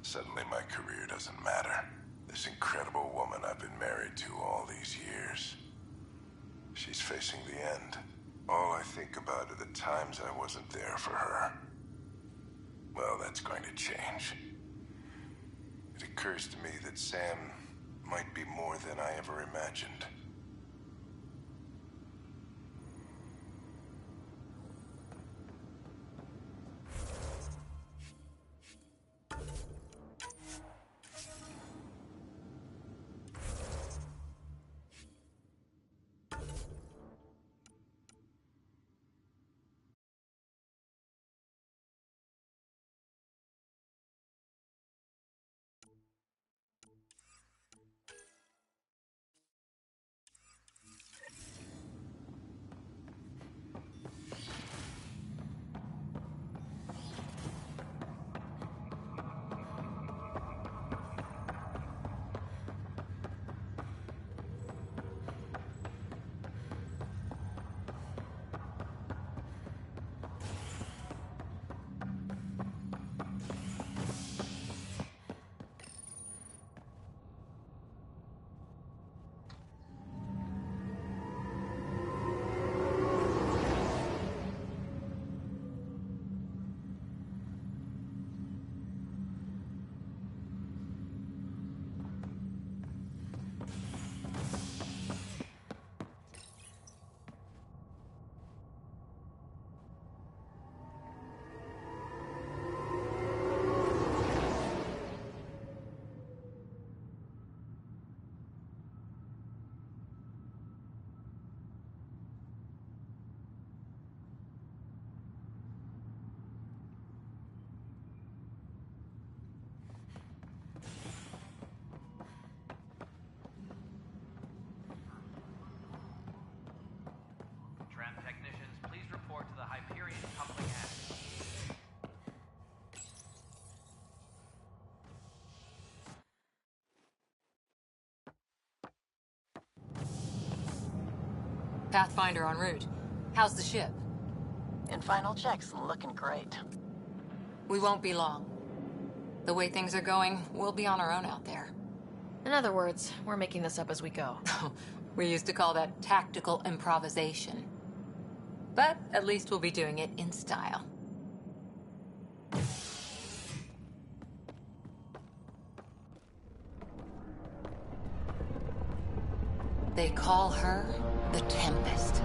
Suddenly my career doesn't matter. This incredible woman I've been married to all these years. She's facing the end. All I think about are the times I wasn't there for her. Well, that's going to change. It occurs to me that Sam might be more than I ever imagined. Tram technicians, please report to the Hyperion coupling hatch. Pathfinder en route. How's the ship? In final checks, looking great. We won't be long. The way things are going, we'll be on our own out there. In other words, we're making this up as we go. We used to call that tactical improvisation. But at least we'll be doing it in style. They call her the Tempest.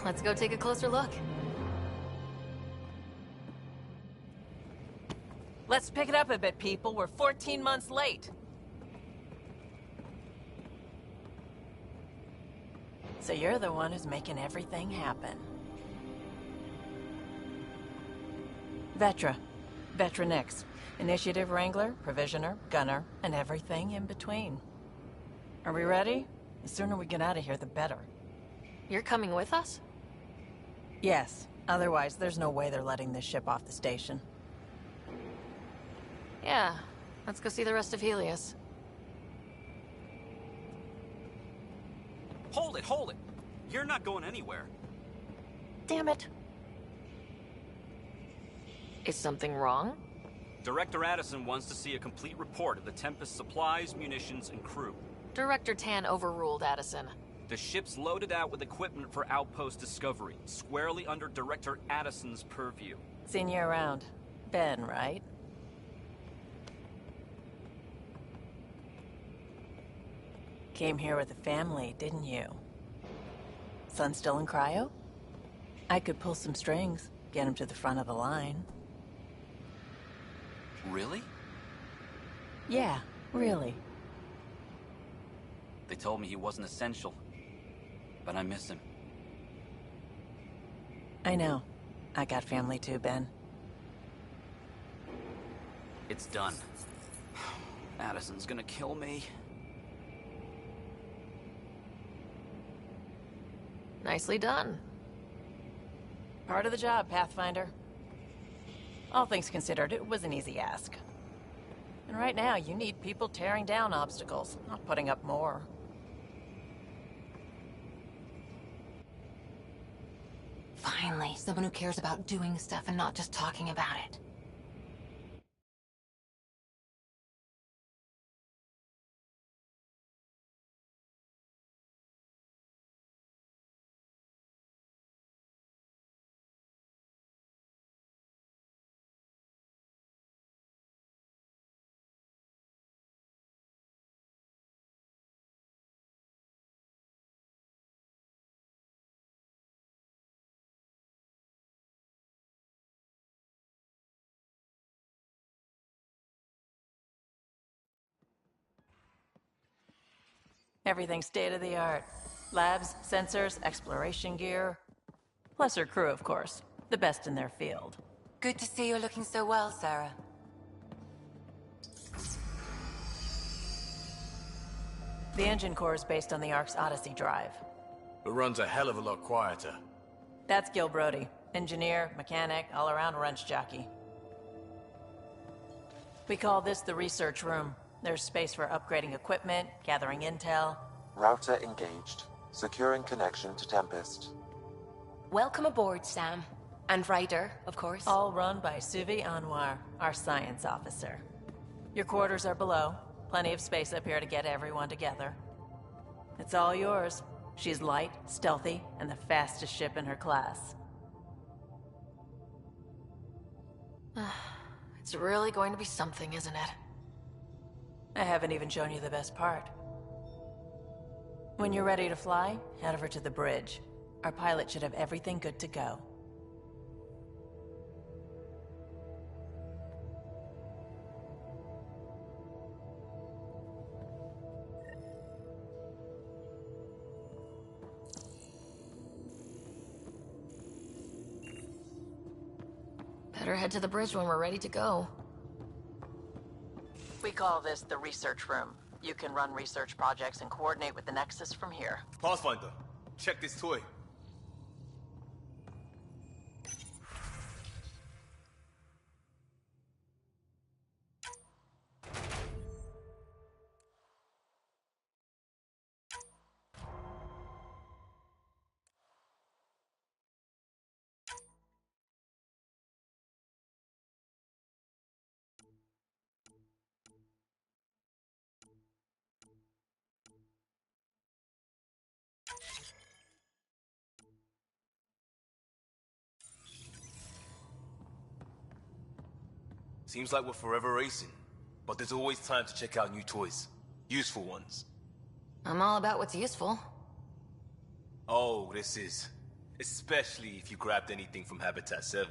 let's go take a closer look. Let's pick it up a bit, people. We're 14 months late. So you're the one who's making everything happen. Vetra. Vetronix. Initiative Wrangler, Provisioner, Gunner, and everything in between. Are we ready? The sooner we get out of here, the better. You're coming with us? Yes. Otherwise, there's no way they're letting this ship off the station. Yeah. Let's go see the rest of Helios. Hold it, hold it! You're not going anywhere. Damn it. Is something wrong? Director Addison wants to see a complete report of the Tempest's supplies, munitions, and crew. Director Tan overruled Addison. The ship's loaded out with equipment for outpost discovery, squarely under Director Addison's purview. Seen you around. Ben, right? Came here with a family, didn't you? Son still in cryo? I could pull some strings, get him to the front of the line. Really? Yeah, really. They told me he wasn't essential, but I miss him. I know. I got family too, Ben. It's done. Addison's gonna kill me. Nicely done. Part of the job, Pathfinder. All things considered, it was an easy ask. And right now, you need people tearing down obstacles, not putting up more. Finally, someone who cares about doing stuff and not just talking about it. Everything's state-of-the-art. Labs, sensors, exploration gear. Plus her crew, of course. The best in their field. Good to see you looking so well, Sarah. The engine core is based on the Ark's Odyssey drive. It runs a hell of a lot quieter. That's Gil Brody. Engineer, mechanic, all-around wrench jockey. We call this the research room. There's space for upgrading equipment, gathering intel. Router engaged. Securing connection to Tempest. Welcome aboard, Sam. And Ryder, of course. All run by Suvi Anwar, our science officer. Your quarters are below. Plenty of space up here to get everyone together. It's all yours. She's light, stealthy, and the fastest ship in her class. It's really going to be something, isn't it? I haven't even shown you the best part. When you're ready to fly, head over to the bridge. Our pilot should have everything good to go. Better head to the bridge when we're ready to go. We call this the research room. You can run research projects and coordinate with the Nexus from here. Pathfinder, check this toy. Seems like we're forever racing, but there's always time to check out new toys. Useful ones. I'm all about what's useful. Oh, this is Especially if you grabbed anything from Habitat 7.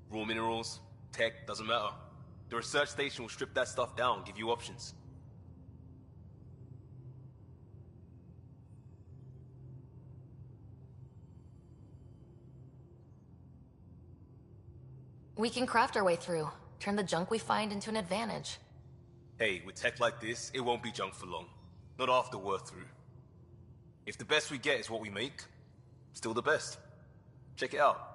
Raw minerals, tech, doesn't matter. The research station will strip that stuff down, give you options. We can craft our way through. Turn the junk we find into an advantage. Hey, with tech like this, it won't be junk for long. Not after we're through. If the best we get is what we make, still the best. Check it out.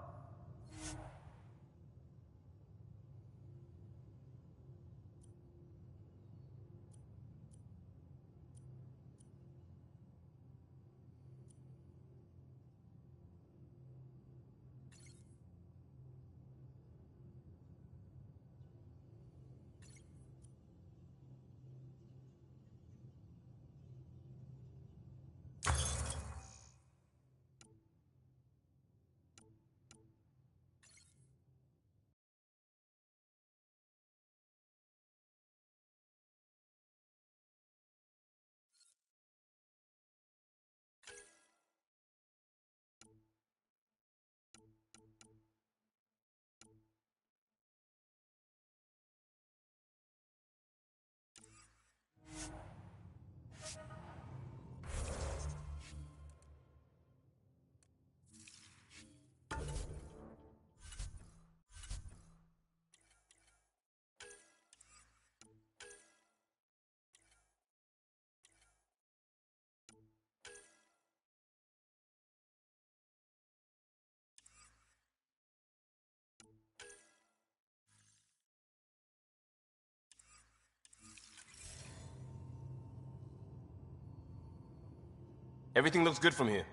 Everything looks good from here.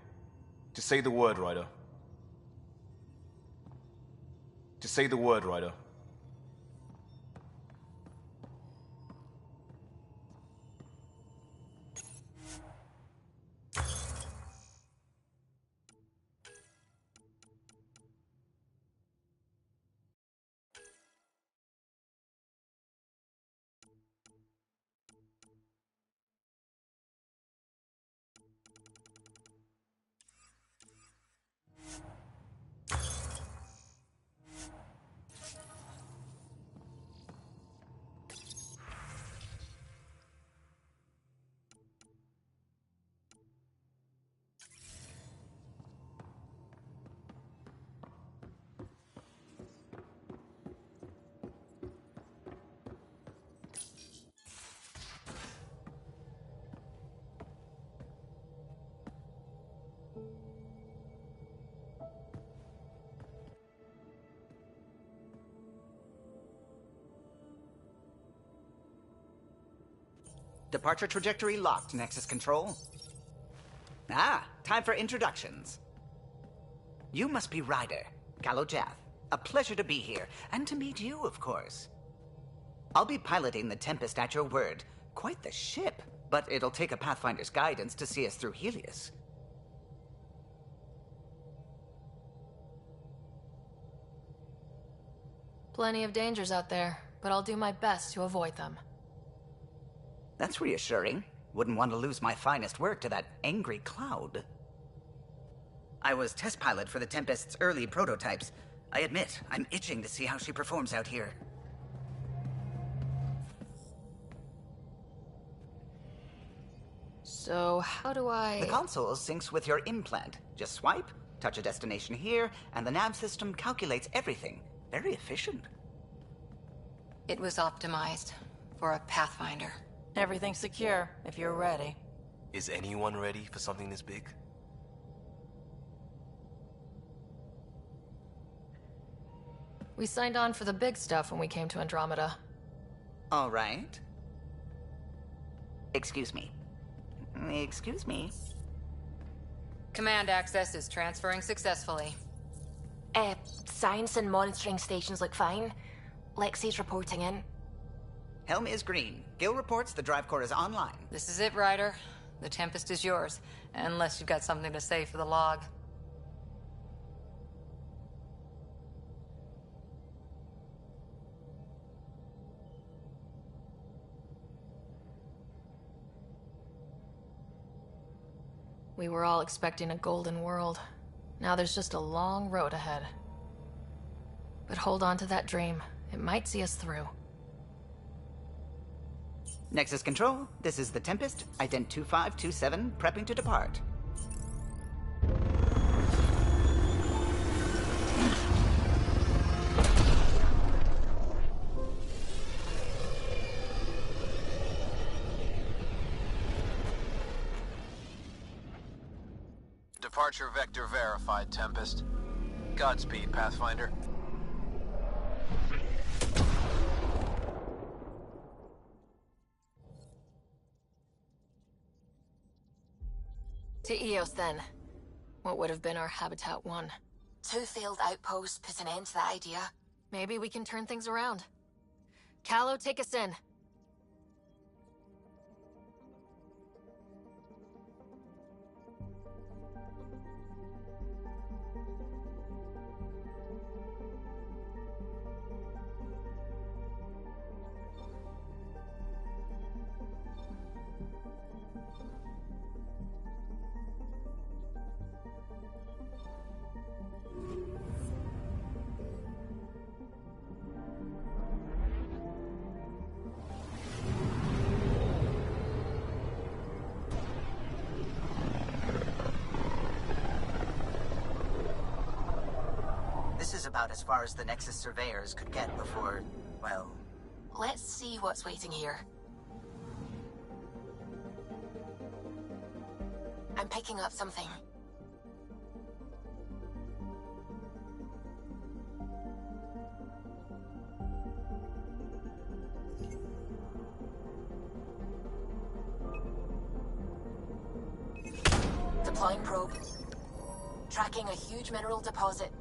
Just say the word, Ryder. Just say the word, Ryder. Departure trajectory locked, Nexus Control. Ah, time for introductions. You must be Ryder, Kalojath. A pleasure to be here, and to meet you, of course. I'll be piloting the Tempest at your word. Quite the ship, but it'll take a Pathfinder's guidance to see us through Helios. Plenty of dangers out there, but I'll do my best to avoid them. That's reassuring. Wouldn't want to lose my finest work to that angry cloud. I was test pilot for the Tempest's early prototypes. I admit, I'm itching to see how she performs out here. So, how do I... The console syncs with your implant. Just swipe, touch a destination here, and the nav system calculates everything. Very efficient. It was optimized for a Pathfinder. Everything's secure, if you're ready. Is anyone ready for something this big? We signed on for the big stuff when we came to Andromeda. All right. Excuse me. Excuse me. Command access is transferring successfully. Science and monitoring stations look fine. Lexi's reporting in. Helm is green. Gil reports the drive core is online. This is it, Ryder. The Tempest is yours, unless you've got something to say for the log. We were all expecting a golden world. Now there's just a long road ahead. But hold on to that dream. It might see us through. Nexus Control, this is the Tempest, Ident 2527, prepping to depart. Departure vector verified, Tempest. Godspeed, Pathfinder. To Eos, then. What would have been our Habitat 1? 2 failed outposts put an end to that idea. Maybe we can turn things around. Callow, take us in. This is about as far as the Nexus surveyors could get before, well... Let's see what's waiting here. I'm picking up something. Deploying probe. Tracking a huge mineral deposit.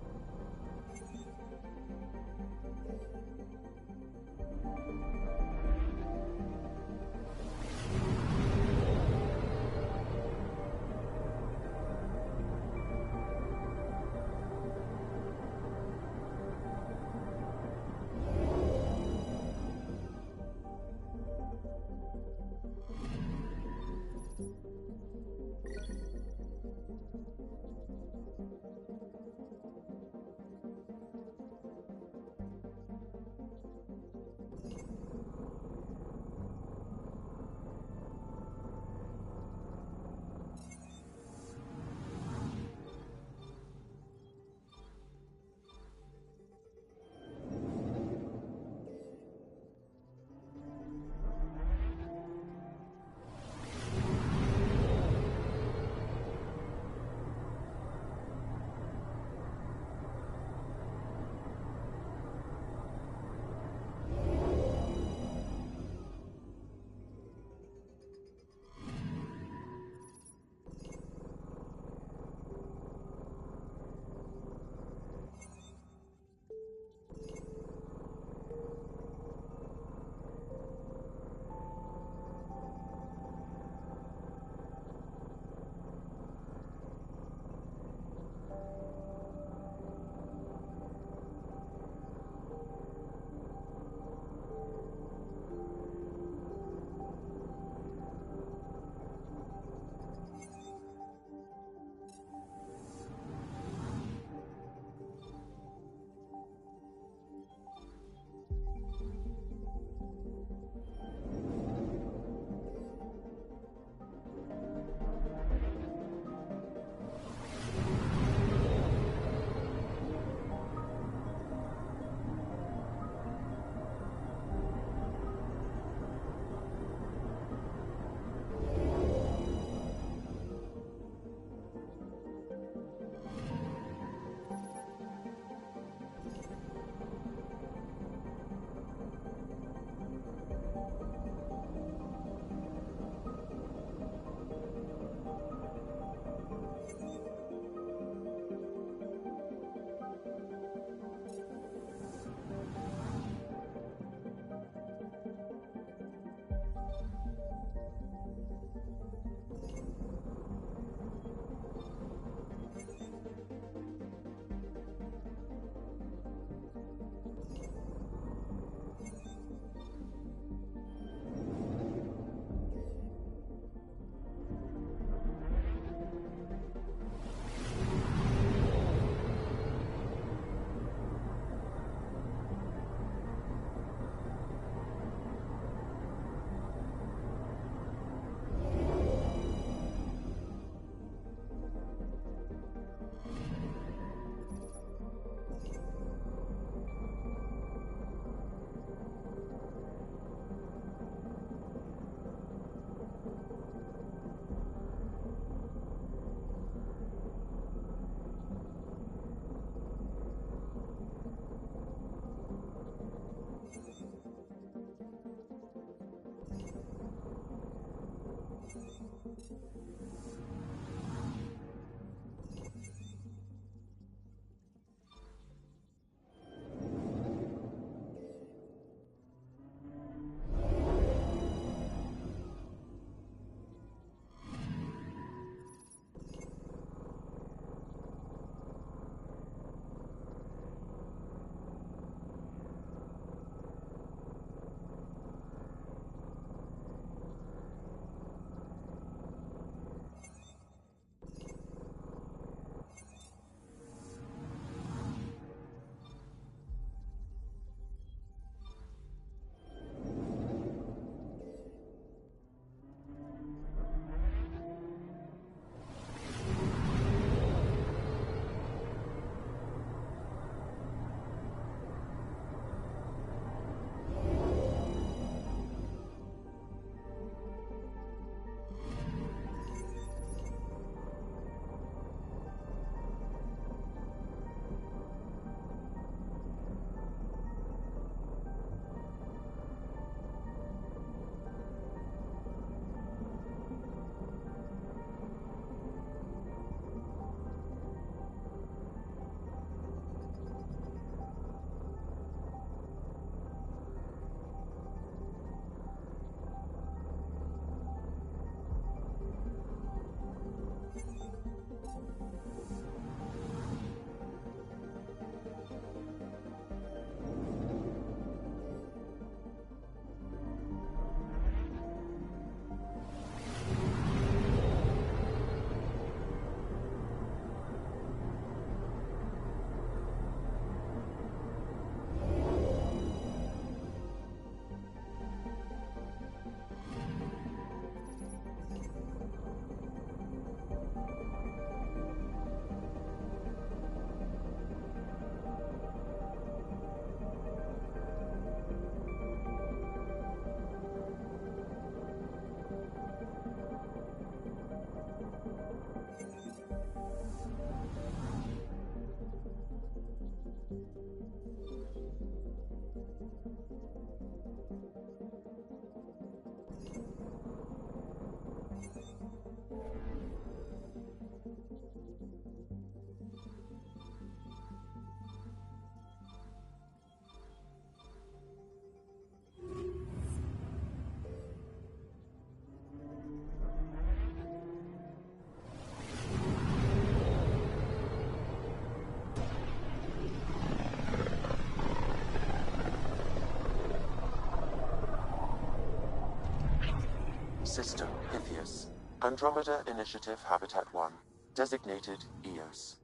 System Pythias. Andromeda Initiative Habitat 1. Designated EOS.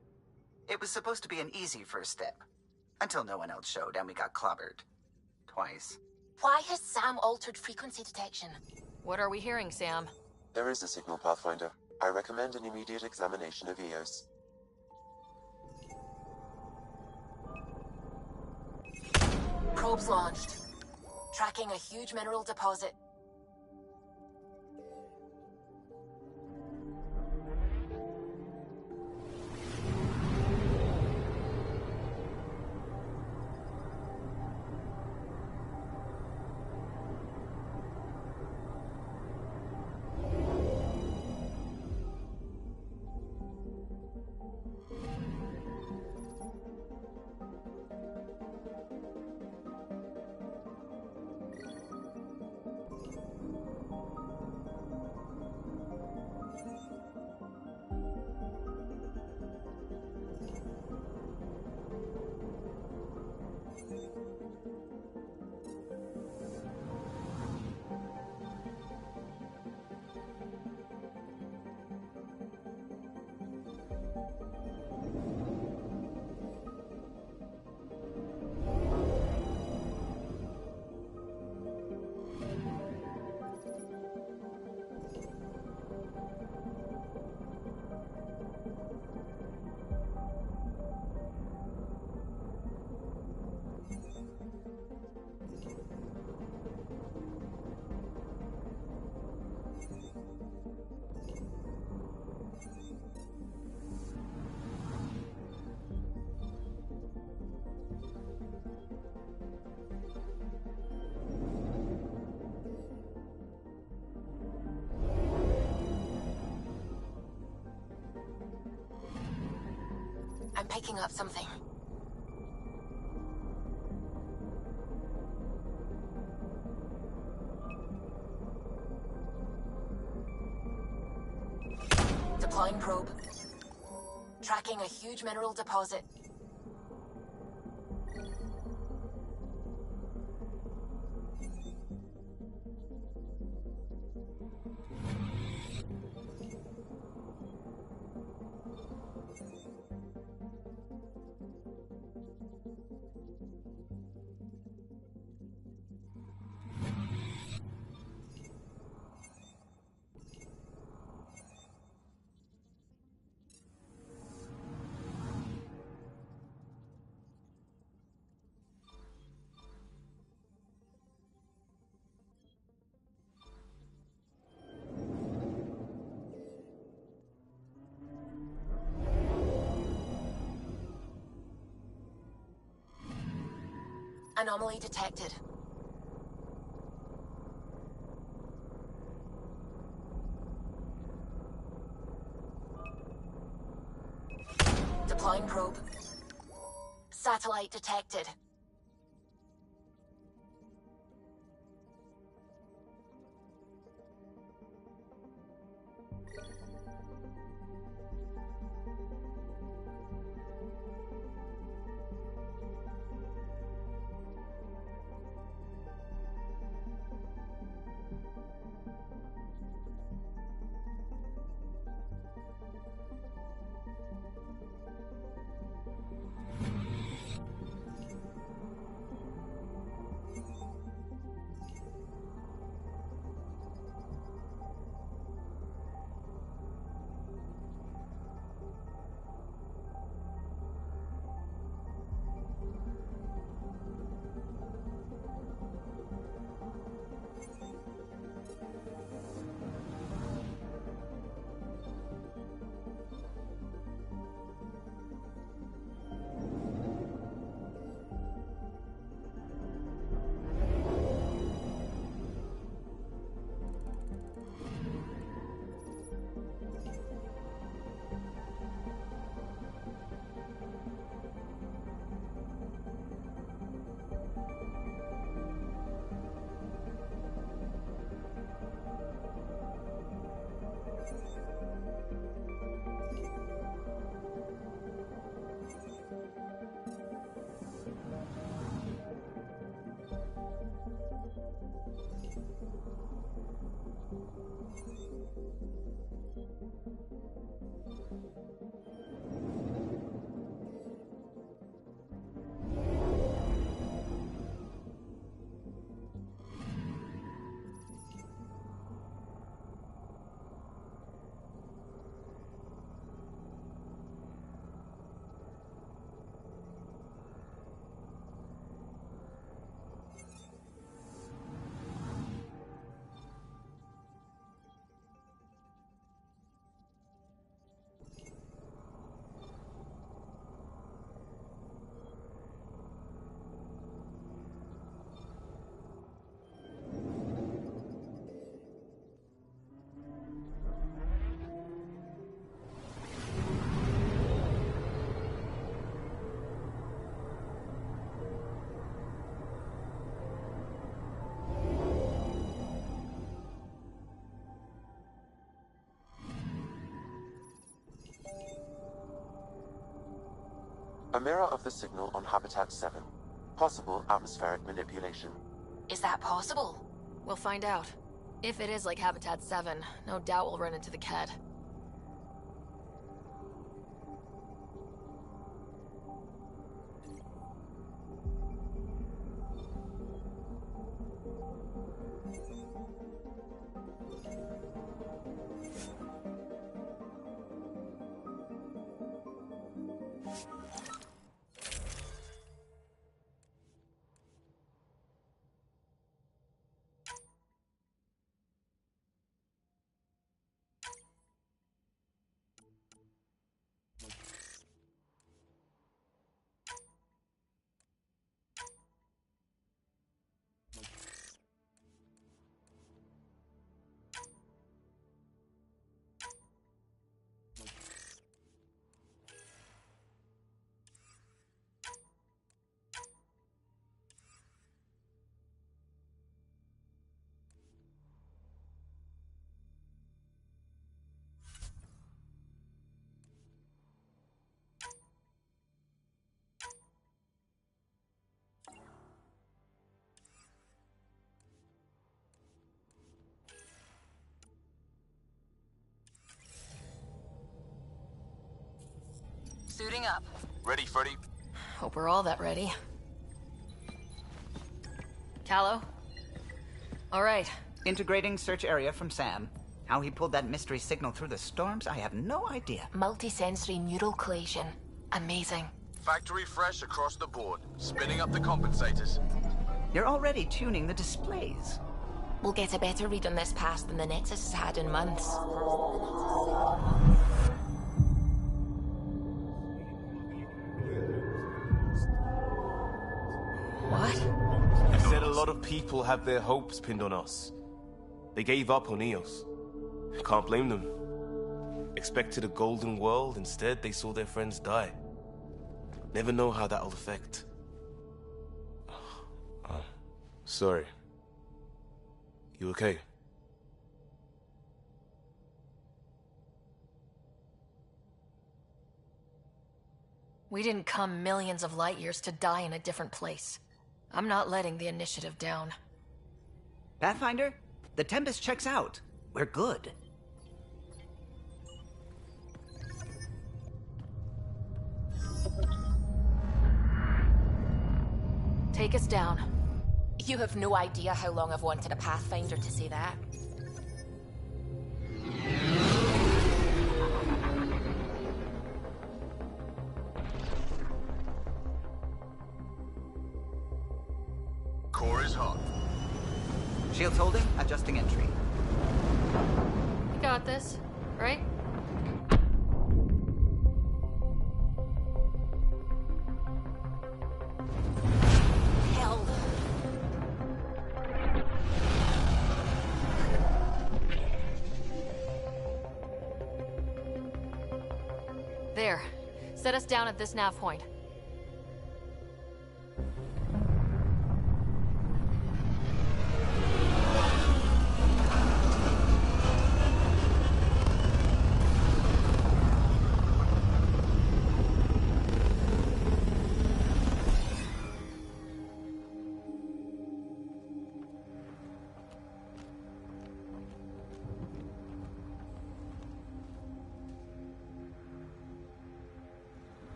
It was supposed to be an easy first step. Until no one else showed and we got clobbered. Twice. Why has Sam altered frequency detection? What are we hearing, Sam? There is a signal, Pathfinder. I recommend an immediate examination of EOS. Probes launched. Tracking a huge mineral deposit. I'm picking up something. Deploying probe. Tracking a huge mineral deposit. Anomaly detected. Deploying probe. Satellite detected. A mirror of the signal on Habitat 7. Possible atmospheric manipulation. Is that possible? We'll find out. If it is like Habitat 7, no doubt we'll run into the Ked. Suiting up. Ready, Freddy? Hope we're all that ready. Callow? All right. Integrating search area from Sam. How he pulled that mystery signal through the storms, I have no idea. Multisensory neural collation. Amazing. Factory fresh across the board. Spinning up the compensators. You're already tuning the displays. We'll get a better read on this pass than the Nexus has had in months. What? You said a lot of people have their hopes pinned on us. They gave up on EOS. Can't blame them. Expected a golden world, instead they saw their friends die. Never know how that'll affect. Sorry. You okay? We didn't come millions of light years to die in a different place. I'm not letting the initiative down. Pathfinder, the Tempest checks out. We're good. Take us down. You have no idea how long I've wanted a Pathfinder to say that. Core is hot. Shields holding, adjusting entry. You got this, right? Hell. There. Set us down at this nav point.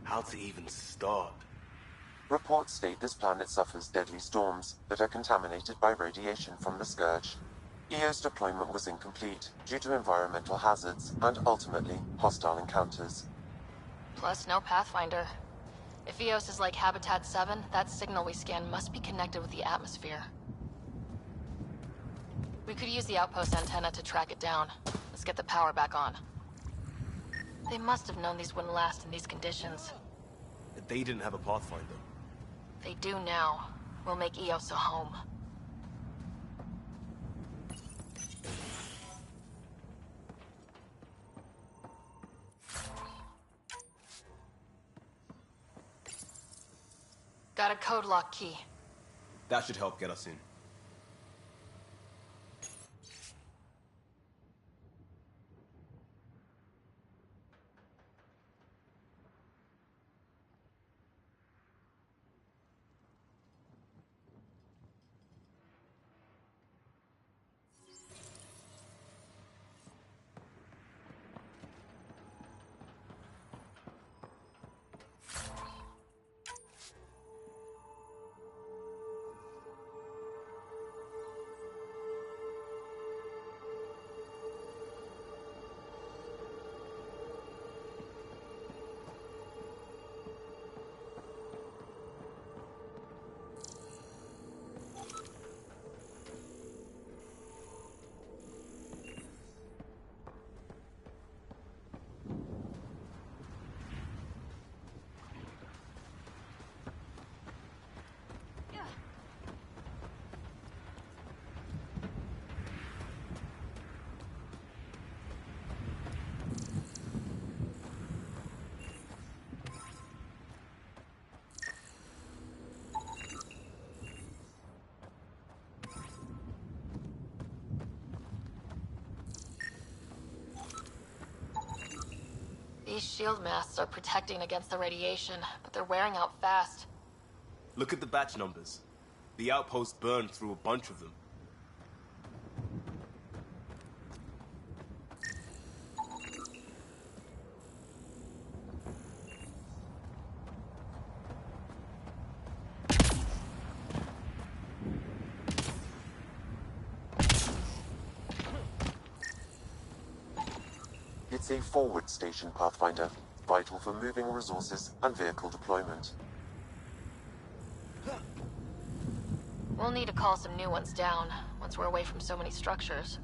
How to even start? Reports state this planet suffers deadly storms that are contaminated by radiation from the Scourge. EO's deployment was incomplete due to environmental hazards and, ultimately, hostile encounters. Plus, no Pathfinder. If EOS is like Habitat 7, that signal we scan must be connected with the atmosphere. We could use the outpost antenna to track it down. Let's get the power back on. They must have known these wouldn't last in these conditions. They didn't have a Pathfinder. They do now. We'll make EOS a home. Got a code lock key. That should help get us in. These shield masts are protecting against the radiation, but they're wearing out fast. Look at the batch numbers. The outpost burned through a bunch of them. It's a forward station, Pathfinder, vital for moving resources and vehicle deployment. We'll need to call some new ones down, once we're away from so many structures.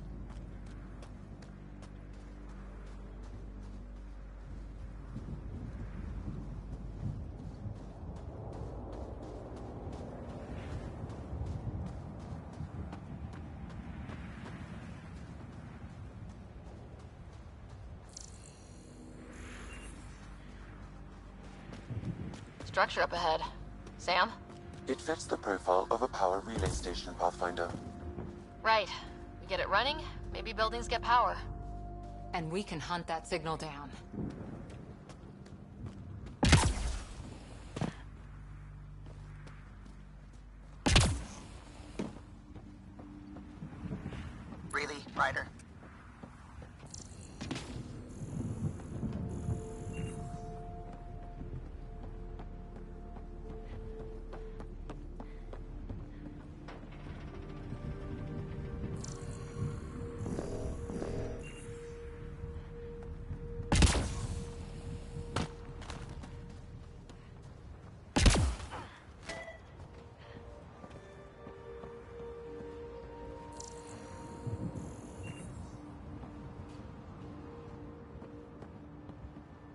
Structure up ahead. Sam? It fits the profile of a power relay station, Pathfinder. Right. We get it running, maybe buildings get power. And we can hunt that signal down. Really, Ryder?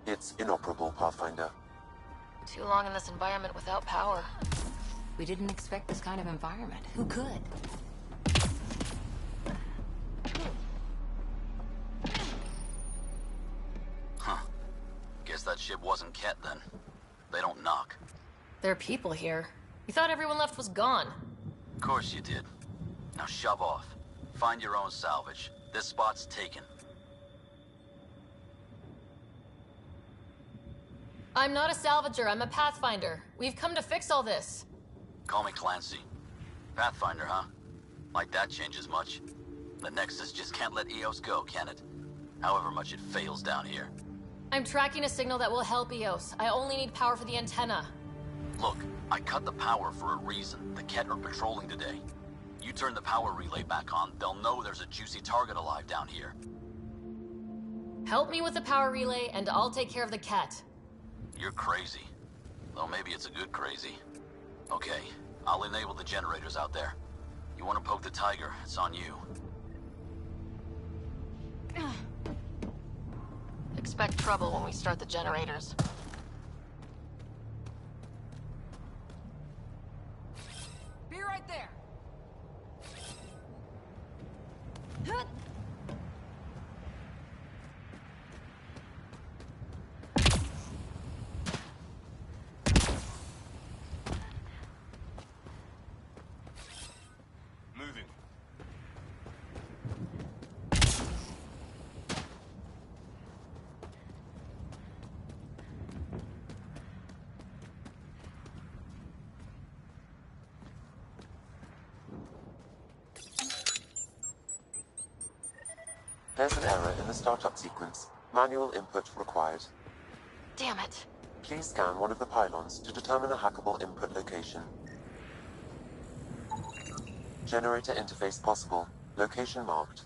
It's inoperable, Pathfinder. Too long in this environment without power. We didn't expect this kind of environment. Who could? Huh. Guess that ship wasn't Ket then. They don't knock. There are people here. We thought everyone left was gone. Of course you did. Now shove off. Find your own salvage. This spot's taken. I'm not a salvager, I'm a pathfinder. We've come to fix all this. Call me Clancy. Pathfinder, huh? Like that changes much. The Nexus just can't let EOS go, can it? However much it fails down here. I'm tracking a signal that will help EOS. I only need power for the antenna. Look, I cut the power for a reason. The Ket are patrolling today. You turn the power relay back on, they'll know there's a juicy target alive down here. Help me with the power relay, and I'll take care of the Ket. You're crazy. Though maybe it's a good crazy. Okay, I'll enable the generators out there. You want to poke the tiger, it's on you. Expect trouble when we start the generators. Be right there. Moving. There's an error in the startup sequence. Manual input required. Damn it. Please scan one of the pylons to determine a hackable input location. Generator interface possible. Location marked.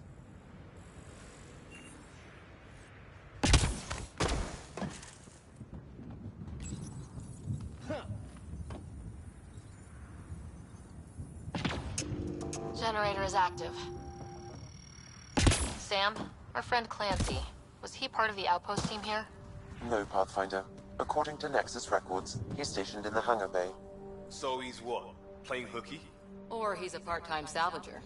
Generator is active. Sam, our friend Clancy, was he part of the outpost team here? No, Pathfinder. According to Nexus records, he's stationed in the hangar bay. So he's what? Playing hooky? Or he's a part-time salvager.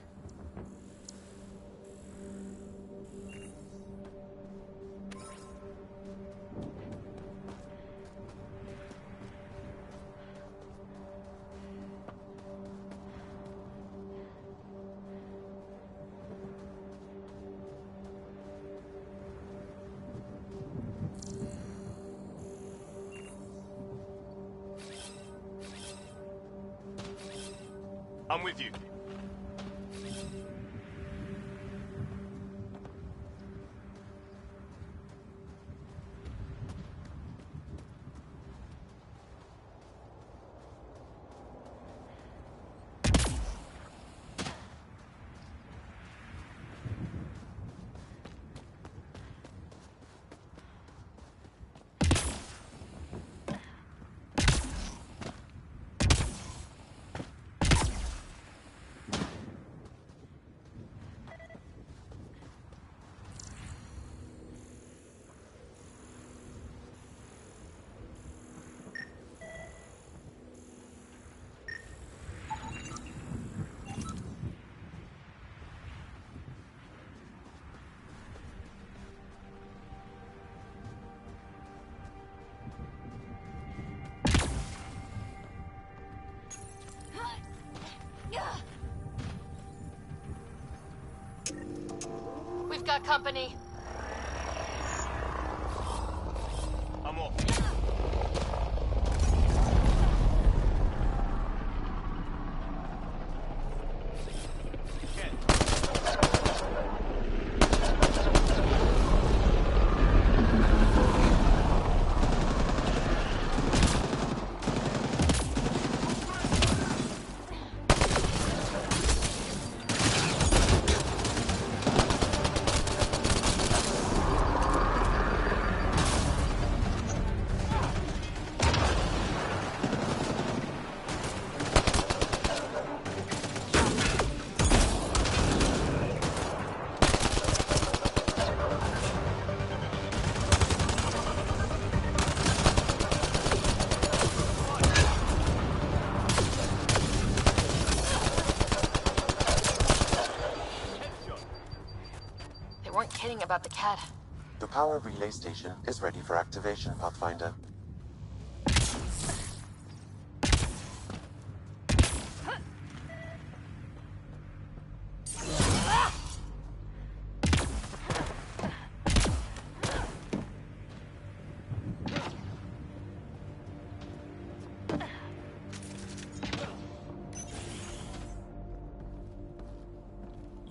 I'm with you. We've got company. I'm off. They weren't kidding about the cat. The power relay station is ready for activation, Pathfinder.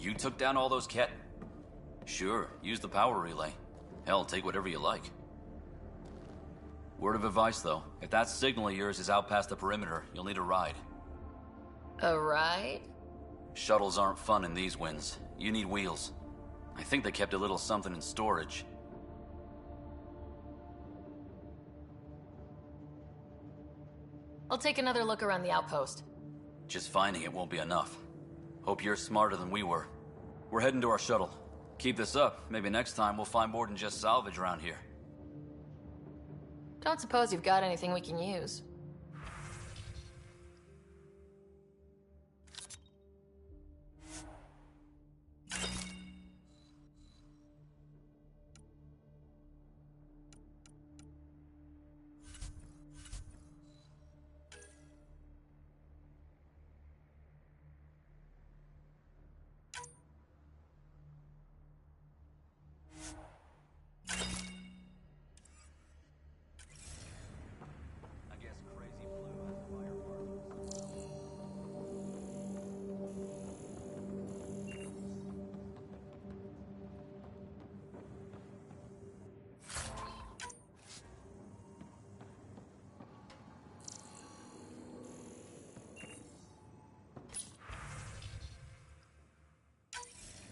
You took down all those cat... Sure, use the power relay. Hell, take whatever you like. Word of advice, though. If that signal of yours is out past the perimeter, you'll need a ride. A ride? Shuttles aren't fun in these winds. You need wheels. I think they kept a little something in storage. I'll take another look around the outpost. Just finding it won't be enough. Hope you're smarter than we were. We're heading to our shuttle. Keep this up. Maybe next time we'll find more than just salvage around here. Don't suppose you've got anything we can use.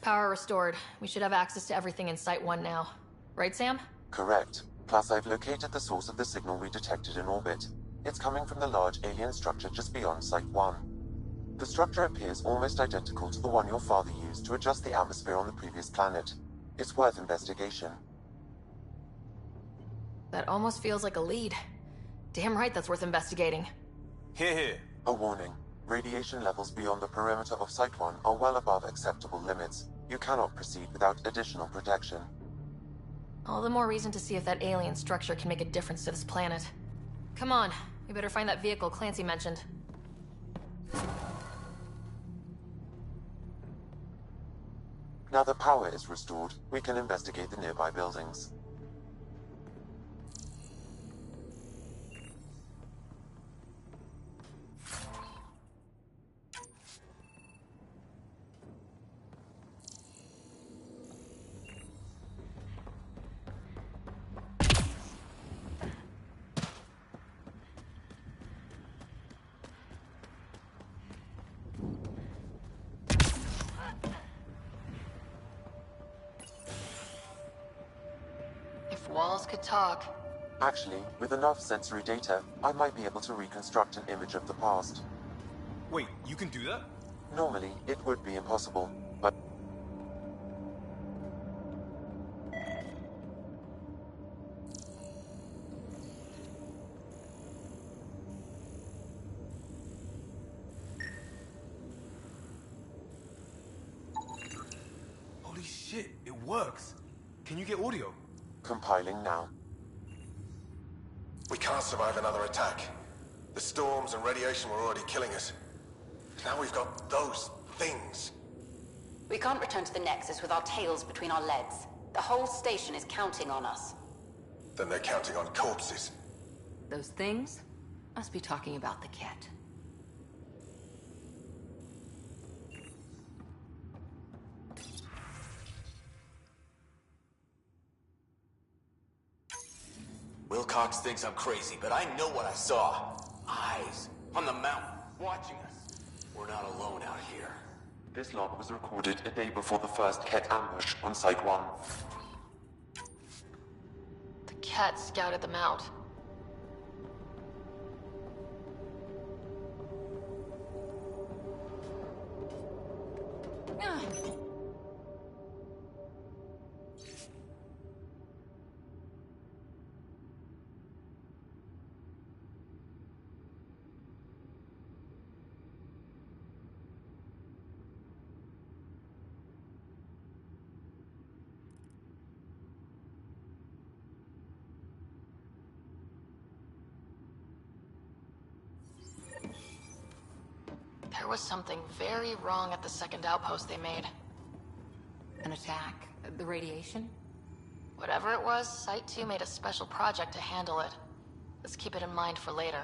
Power restored. We should have access to everything in Site 1 now. Right, Sam? Correct. Plus, I've located the source of the signal we detected in orbit. It's coming from the large alien structure just beyond Site 1. The structure appears almost identical to the one your father used to adjust the atmosphere on the previous planet. It's worth investigation. That almost feels like a lead. Damn right that's worth investigating. Here. A warning. Radiation levels beyond the perimeter of Site 1 are well above acceptable limits. You cannot proceed without additional protection. All the more reason to see if that alien structure can make a difference to this planet. Come on, we better find that vehicle Clancy mentioned. Now that power is restored, we can investigate the nearby buildings. walls could talk. Actually, with enough sensory data, I might be able to reconstruct an image of the past. Wait, you can do that? Normally, it would be impossible, but... Holy shit, it works. Can you get audio? Compiling now. We can't survive another attack. The storms and radiation were already killing us. Now we've got those things. We can't return to the Nexus with our tails between our legs. The whole station is counting on us. Then they're counting on corpses. Those things must be talking about the cat. Wilcox thinks I'm crazy, but I know what I saw. Eyes on the mountain, watching us. We're not alone out here. This log was recorded a day before the first Ket ambush on Site 1. The cat scouted them out. There was something very wrong at the second outpost they made. An attack? The radiation? Whatever it was, Site 2 made a special project to handle it. Let's keep it in mind for later.